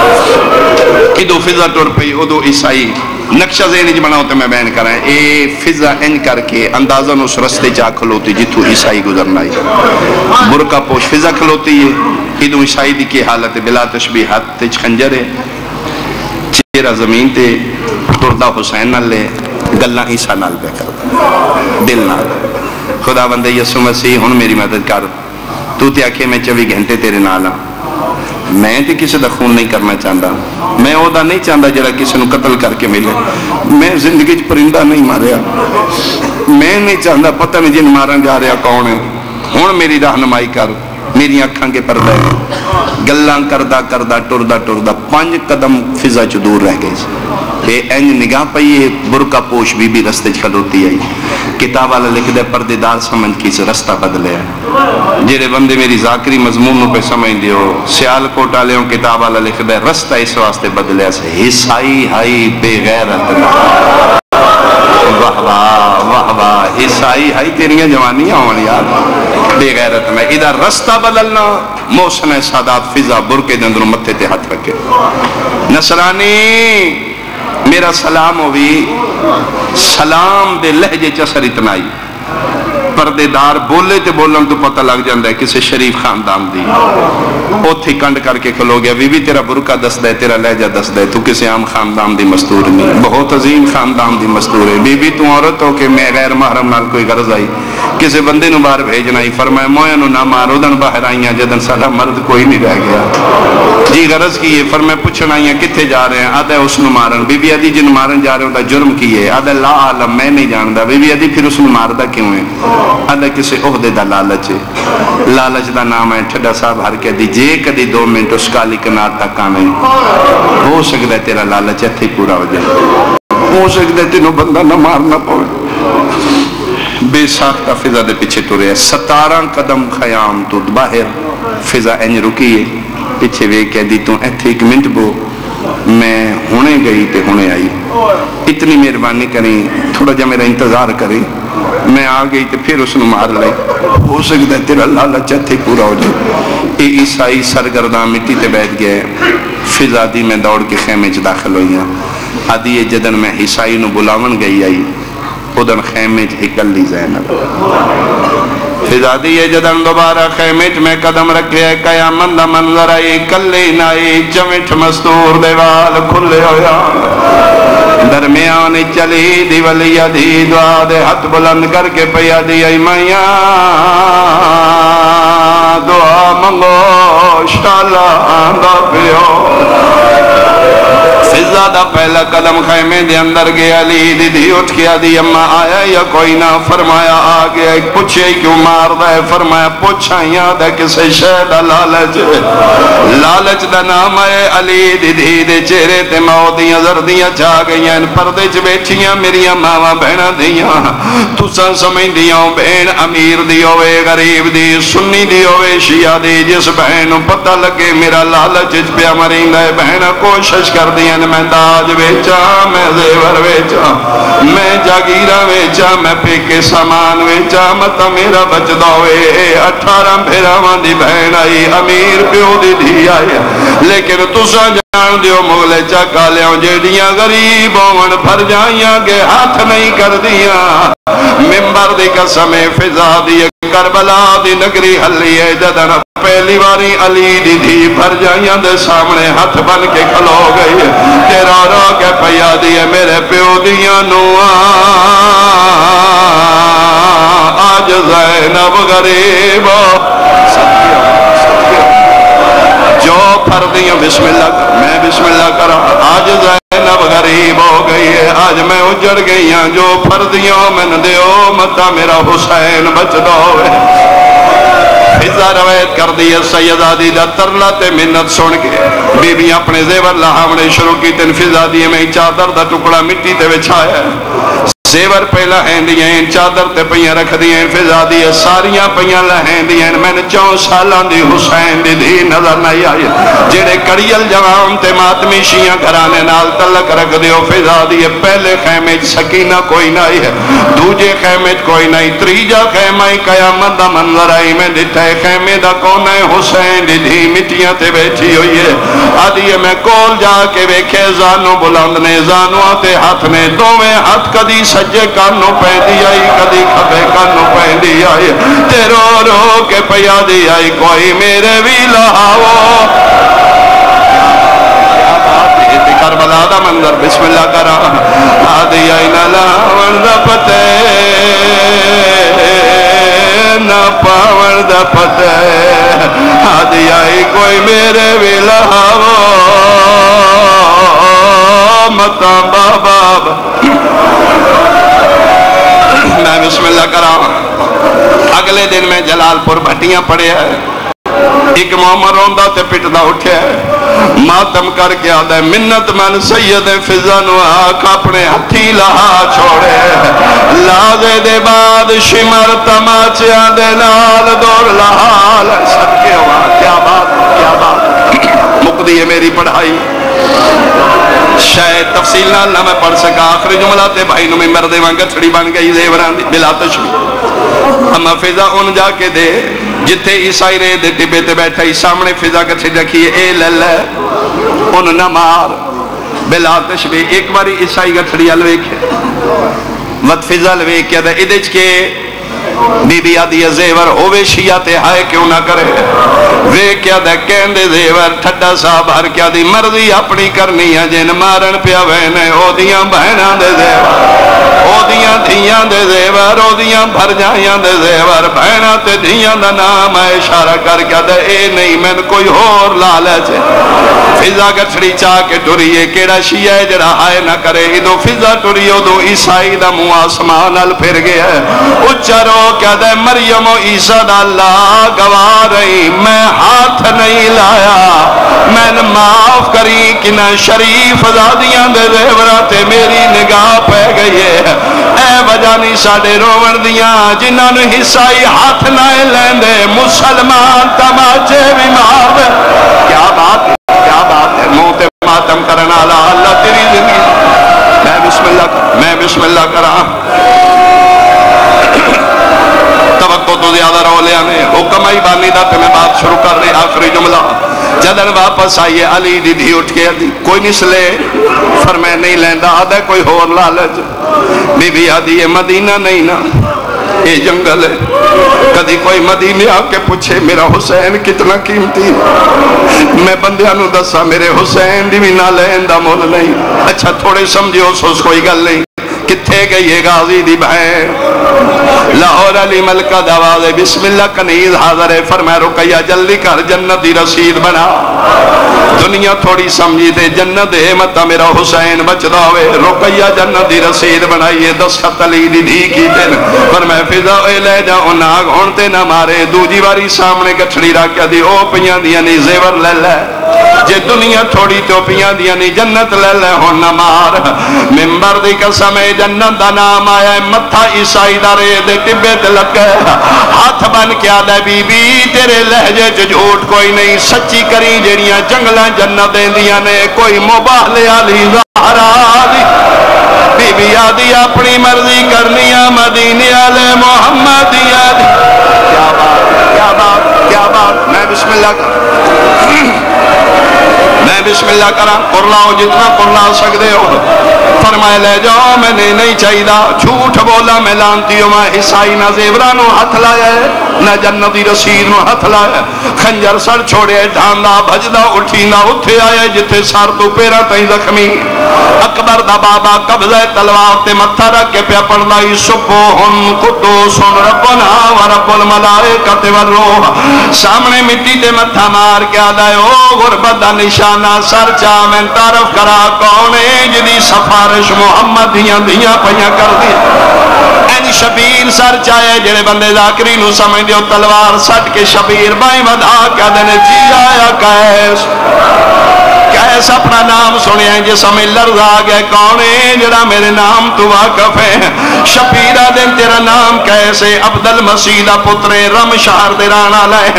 ادو فضا ٹر پئی ادو عیسائی نقشہ ذہن جی بناؤ تو میں بیان کر رہا ہے اے فضا انج کر کے اندازن اس رستے جا کھلوتی جتو عیسائی گزرنا ہے برکہ پوش فضا کھلوتی ہے ادو عیسائی دی کی حالت بلا تشبیحات تیج خنجر ہے چہرہ زمین تے ٹردہ حسین نال لے گلہ عیسیٰ نال پہ کر دل نال خدا بندے یسو مسیح ہن میری مدد کر تو تے آکھے میں 24 گھنٹے تیرے نال میں تے کسی دا خون نہیں کرنا چاہتا میں او دا نہیں چاہتا جڑا کسی نو قتل کر کے ملے میں زندگی پرندہ نہیں ماریا میں نہیں چاہتا پتہ نہیں جن مارن جا رہا کون ہے ہن میری رہنمائی کر میری آنکھاں کے پردہ ہے گلاں کردہ کردہ ٹردہ ٹردہ 5 قدم فضا چ دور رہ گئی اے انج نگاہ پئی برکہ پوش بی بی رستے کھلوتی آئی کتاب والا لکھ دے پردیدار سمجھ کی سے رستہ بدلے ہے جیرے بندے میری ذاکری مضمون پہ سمجھ دیو سیال کوٹ والے ہوں کتاب والا لکھ دے رستہ اس واسطے بدلے سے عیسائی ہائی بے غیرت واہ واہ واہ واہ عیسائی ہائی تیریاں جوانیاں ہوں یار بے غیرت میں ادھر رستہ بدلنا محسن سادات فضا برکے دے اندروں متھے تے ہاتھ رکھے نصرانی میرا سلام ہوئی سلام دے لہجے چسر اتنا ہی پردے دار بولے تے بولن تو پتہ لگ جاندہ ہے کسے شریف خاندان دی اوتھی کنڈ کر کے کھلو گیا بی بی تیرا برکہ دس دے تیرا لہجہ دس دے تو کسے عام خاندان دی مستور نہیں بہت عظیم خاندان دی مستور ہے بی بی تو عورت ہو کہ میں غیر محرم نال کوئی غرض آئی کسے بندے نو باہر بھیجنا ہی فرمائے مویا نو نہ مارو دن باہر آئیاں جدن سالا مرد کوئی نہیں رہ گیا جی غرض کی ہے فرمائے پوچھنا آئیاں کتھے جا رہے ہیں آدھے اس نو مارن بی بی آدھی جن مارن جا رہے ہوں دا جرم کی ہے آدھے لا عالم میں نہیں جاندہ بی بی آدھی پھر اس نو ماردہ کیوں ہے آدھے کسے عہدے دا لالچ ہے لالچ دا نام ہے ٹھڈا صاحب ہر کے دی جے کدی 2 منٹ اس کالی کنار تک آنے ہو سکتا ہے تیرا لالچ ہے تھی پورا ہو جائے ہو سکتا ہے تینوں بندہ نہ مارنا پوے بے ساختہ فضا دے پیچھے تو رہے 17 قدم خیام تو باہر فضا انج رکی ہے پیچھے وے کہہ دی تو ایتھے 1 منٹ بو میں ہونے گئی تے ہونے آئی اتنی مہربانی کریں تھوڑا جا میرا انتظار کریں میں آ گئی تے پھر اس نو مار لے ہو سکتا ہے تیرا لالچ تھی پورا ہو جائے اے عیسائی سرگرداں مٹی تے بیٹھ گئے فضا دی میں دوڑ کے خیمے چ داخل ہوئی ہیں آدھی جدن میں عیسائی نو بلاون گئی آئی ادن خیمے چ اکلی زینب فضا دی جدن دوبارہ خیمے چ میں قدم رکھے قیامت دا منظر آئی کلے نائی چمٹ مستور دیوال کھلے ہویا درمیان چلی دی ولی دی دعا دے ہاتھ بلند کر کے پیا دی ای میاں دعا منگو شالا دا پیو فضا کربلا دا پہلا قدم خیمے دے اندر گیا، علی دی دھی اٹھ کے آدھی اما آیا یا کوئی نہ؟ فرمایا آ گیا۔ پوچھے کیوں مار دے؟ فرمایا پوچھا یاد ہے کسے شہدہ لالچ، لالچ دا نام ہے۔ علی دی دھی دے چہرے تے موت دیاں زردیاں چاہ گئیاں، پردے چ بیٹھیاں میریاں ماواں بہناں دیاں۔ تساں سمجھدیاں بہن امیر دی ہوئے غریب دی، سنی دی ہوئے شیعہ دی، جس بہن نو پتہ لگے میرا لالچ پیا مریندا ہے، بہن کوشش کر دیاں میں داج ویچاں، میں زیور ویچاں، میں جاگیراں ویچاں، میں پیکے سامان ویچاں، متا میرا بچدا ہوئے۔ 18 بھیراواں دی بہن آئی، امیر پیو دی دھی آئی، لیکن تساں جان دیو مغلے چکا لیاں جیڑیاں غریب ہون پھر جائیاں گے ہاتھ نہیں کر دیاں۔ ممبر دی قسم فضا دی کربلا دی نگری ہلی ہے، جدن پہلی باری علی دی دھی بھر جائیاں دے سامنے ہاتھ بن کے کھلو گئی، تیرا رو کے پیا دیئے میرے پیو دیاں نوآں، آج زینب غریب جو پھر دیاں بسم اللہ کر، میں بسم اللہ کرا، آج زینب غریب ہو گئی ہے، آج میں اجڑ گئی ہاں، جو پھر دیاں من دیو متا میرا حسین بچ دو ہوئے۔ فضا روایت کر دی سیدہ دی دا ترلا تے منت سن کے بی بی اپنے زیور لہاونے شروع کی تن فضا دی میں چادر دا ٹکڑا مٹی تے وچھایا، زیور پہلا ہیں دیئے چادر تے پہیاں رکھ دیئے، فضا دی ساریاں پہیاں لہیں دیئے، میں نے 4 سالان دی حسین دی دھی نظر نہیں آئی، جڑے کڑیل جوان تے ماتمی شیعہ گھرانے نال تلک رکھ دیو۔ فضا دی پہلے خیمے سکینہ کوئی نہیں ہے، دوجے خیمے کوئی نہیں، تریجا خیمہ قیامت دا منظر آئی میں دیتا ہے، خیمے دا کون ہے؟ حسین دی دھی مٹیاں تے بیٹھی ہوئی ہے، آدھی میں کول جا کے بیکھے زانو بلند نے، زانوہ تے ہاتھ نے، دوویں ہاتھ کدی سجے کانو پہندی آئی، کدی کھبے کانو پہندی آئی، تے رو رو کے پیا دی آئی، کوئی میرے بھی لہاو۔ کربلا دا منظر بسم اللہ کرا، آدھی آئی نہ لاون دا پتے نہ پاون دا پتے، آدھی آئی کوئی میرے بھی لہاو متا بابا۔ میں بسم اللہ کرا، اگلے دن میں جلال پور بھٹیاں پڑے ہے، ایک مومن روندہ تے پٹدا اٹھے ماتم کر کے آدھے منت من سید فضا نو آکھ اپنے ہتھی لہا چھوڑے، لازے دے بعد شمر تماچیاں دے نال دور لہال، سب کے ہوا کیا بات کیا بات۔ مقدی ہے میری پڑھائی، شاید تفصیل نہ میں پڑھ سکا، آخری جملہ تے بھائی نو ممبر دے وہاں گھڑی بن گئی زیوران دی بلا تشبیہ۔ اما فضا ان جا کے دے جتے عیسائی رہے دے ٹبے تے بیٹھا ہی سامنے فضا گھڑی رکھیے، اے للہ ان نہ مار بلا تشبیہ۔ ایک باری عیسائی گھڑی الویکھے وقت فضا الویکھے دے ادھج کے بی بی آدھی زیور ہوئے شیعہ تے ہائے کیوں نہ کرے، وے کیا دے کہندے زیور ٹھڈا صاحب ہر کیا دی مرضی اپنی کرنی ہے، جن مارن پیا وینے او دیاں بہناں دے زیور، او دیاں دھیاں دے زیور، او دیاں بھر جائیاں دے زیور، بہناں تے دھیاں دا نام ہے، اشارہ کر کیا دے اے نہیں میں کوئی اور لالچ ہے۔ فضا گھڑی چاہ کے ٹریے کیڑا شیعہ ہے جڑا ہائے نہ کرے، ادو فضا ٹری ادو عیسائی دا منہ آسمان ال پھر گیا ہے، اچھرو کیا دے مریم و عیسیٰ دا اللہ گواہ رہی، میں ہاتھ نہیں لایا، میں نے معاف کری کہ نہ شریف آزادیاں دے زیوراتے میری نگاہ پہ گئی ہے، اے وجہ نہیں ساڑے روڑ دیاں جنہاں نے حصائی ہاتھ نہ لیندے، مسلمان تماچے بھی مار دے۔ کیا بات ہے کیا بات ہے، موت ماتم کرنا اللہ تیری زندگی۔ میں بسم اللہ کرا، توقع تو زیادہ رو لیا میں حکم ہی بانی دا تے میں بات شروع کر رہے، آخری جملہ جدن واپس آئیے علی دی دھی اٹھ کے دی کوئی نسلے فرمائے نہیں لیندہ آدھے کوئی ہور لالچ، بی بی آدھی یہ مدینہ نہیں نا یہ جنگل ہے، کدی کوئی مدینے آ کے پوچھے میرا حسین کتنا قیمتی، میں بندیاں نو دسا میرے حسین دی بھی نہ لیندہ مول نہیں، اچھا تھوڑے سمجھے اس کوئی گل نہیں، کتھے اٹھے گئی ہے غازی دی بہن لاہور علی ملکہ دعوازے بسم اللہ کنیز حاضر ہے فرمائے رقیہ جلدی کر جنت دی رسید بنا دنیا تھوڑی سمجھی دے جنت ہے مطا میرا حسین بچ دا ہوئے رقیہ جنت دی رسید بنائیے دستخط علی دی دھی کی دن فرمائے فضا اے لے جاؤ ناگ ہونتے نہ مارے دوجی باری سامنے گٹھڑی راکیا دی او پیاں دیا نہیں زیور لے لے جے دنیا تھوڑی تو پیاں دیا نہیں جنت لے لے ہون نہ مار ممبر دی قسم جنت دا نام آیا ہے متھا عیسائی دارے دے ٹبے تے لگ گئے ہاتھ بن کیا دے بی بی تیرے لہجے جھوٹ کوئی نہیں سچی کری جڑیاں جنگلاں جنت دیندیاں نے کوئی مباح لے علی ظاہرہ دی بی بی آدھی اپنی مرضی کرنی مدینے والے محمد آدھی کیا بات کیا بات کیا بات میں بسم اللہ میں بسم اللہ کرا قرلاؤ جتنا قرلا سکتے ہو فرمائے لے جاؤ میں نے نہیں چاہیے جھوٹ بولا میں لانتی ہوں میں عیسائی نہ زیورانو ہاتھ لایا ہے نہ جنتی رسید نو ہاتھ لایا ہے خنجر سر چھوڑے ڈھاندا بھجدا اٹھینا اٹھے آئے جتھے سار تو پیرا تہیں زخمی اکبر دا بابا قبضہ تلوار تے متھا رکھ کے پیا پڑھدائی سبحان قدوس ربنا و رب الملائکۃ والروح سامنے مٹی تے متھا مار کے آدھائے او غربت دا نشانہ سر چاہ میں تعرف کرا کونے جدی سفارش محمد دیاں پہیاں کر دیا این شبیر سر چاہے جڑے بندے ذاکری نو سمجھ دیو تلوار سٹ کے شبیر بائیں ودا کیا دینے جی آیا کیس کیس اپنا نام سنے ہیں جس ہمیں لرز آگئے کونے جڑا میرے نام تو واقف ہے شبیرہ دن تیرا نام کیسے عبدالمسیح دا پترے رم شہر دیرانا لائے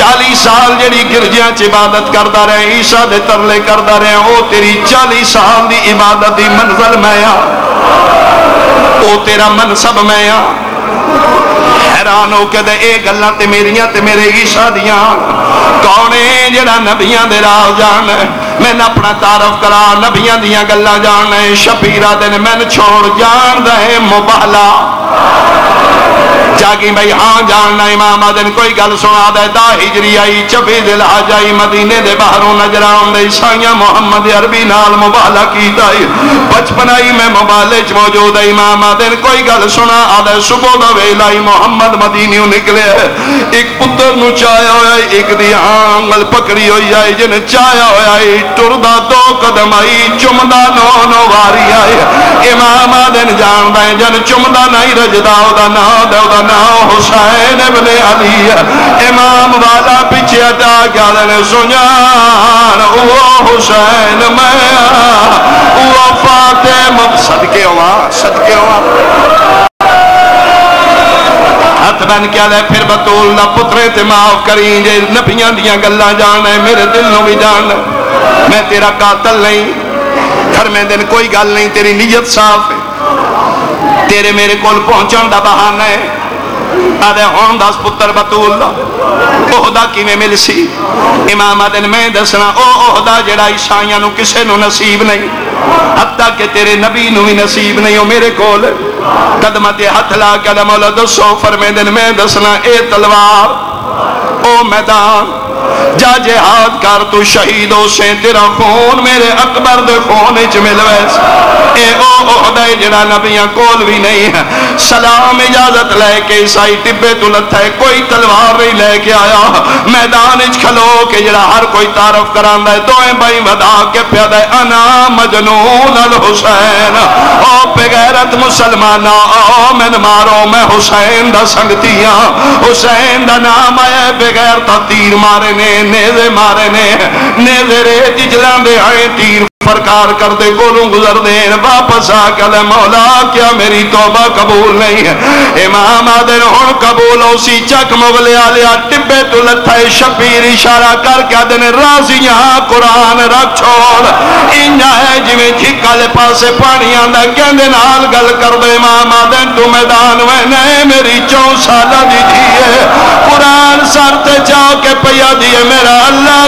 40 سال جڑی گرجیاں چ عبادت کردہ رہے عیسیٰ دے ترلے کردہ رہے او تیری 40 سال دی عبادت دی منزل میں آ او تیرا منصب میں آ حیران ہو کے دے اے گلہ تے میریاں تے میرے عیسیٰ دیاں کونے جڑا نبیاں دے راہ جان ہے میں نے اپنا تعارف کرا نبیاں دیاں گلہ جان ہے شبیرہ دے میں نے چھوڑ جان دے مبالا جاگی بھئی ہاں جاننا امام آدن کوئی گل سنا دے دا ہجری آئی چفی دل آجائی مدینے دے باہروں نجران دے عیسائیاں محمد عربی نال مبالا کی دائی بچپنائی میں مبالے چ موجود ہے امام آدن کوئی گل سنا آدھے صبح دا ویلائی محمد مدینیوں نکلے ایک پتر نو چایا ہویا ایک دی آنگل پکڑی ہوئی آئی جن چایا ہویا ٹردہ 2 قدم آئی چمدہ 9 واری آئی امام آدن جان دائیں جن چمدہ نہیں رجدہ دا نا دے دا نا حسین ابن علی امام والا پیچھے اٹا گیا دنے سنیان او حسین میں او فاطمہ صدقے ہوا ہاتھ بن کیا لے پھر بطول نہ پترے تے معاف کریں جے نبیاں دیاں گلہ جانا ہے میرے دل نو بھی جانا ہے میں تیرا قاتل نہیں گھر میں دن کوئی گل نہیں تیری نیت صاف ہے تیرے میرے کول پہنچن دا بہانہ ہے آدھے ہون داس پتر بطول عہدہ کی میں مل سی امام آدن میں دسنا او عہدہ جڑا عیسائیاں نو کسے نو نصیب نہیں حتیٰ کہ تیرے نبی نو بھی نصیب نہیں ہو میرے کول قدمت ہتھ لا کے مولا دسو فرمے دن میں دسنا اے تلوار او میدان جا جہاد کر تو شہیدوں سے تیرا خون میرے اکبر دے خون اچ ملویس اے او عہدہ جڑا نبیاں کول بھی نہیں ہے سلام اجازت لے کے عیسائی ٹبے تو لتا ہے کوئی تلوار نہیں لے کے آیا میدان اچ کھلو کہ جڑا ہر کوئی تعارف کران دے دوئیں بھائی ودا کے پیادہ انا مجنون الحسین او بغیرت مسلمانہ او میں مارو میں حسین دا سنگتیاں حسین دا نام آئے بغیر تا تیر مارے نے نیزے مارے نے نیزے ریت جلان دے آئے تیر فرکار کر دے گولوں گزر دین واپس آکل مولا کیا میری توبہ قبول نہیں ہے امام آدھر ہن قبول اسی چک مغلے آلیا ٹبے تو لتھائے شبیر اشارہ کر کے آدھر رازیاں قرآن رکھ چھوڑ انجا ہے جویں جھکا لے پاسے پانی آندہ کہندے نال گل کر دے امام آدھر تو میدان وینے میری 4 سالہ دی دیئے قرآن سر تے جاؤ کے پیا دیئے میرا اللہ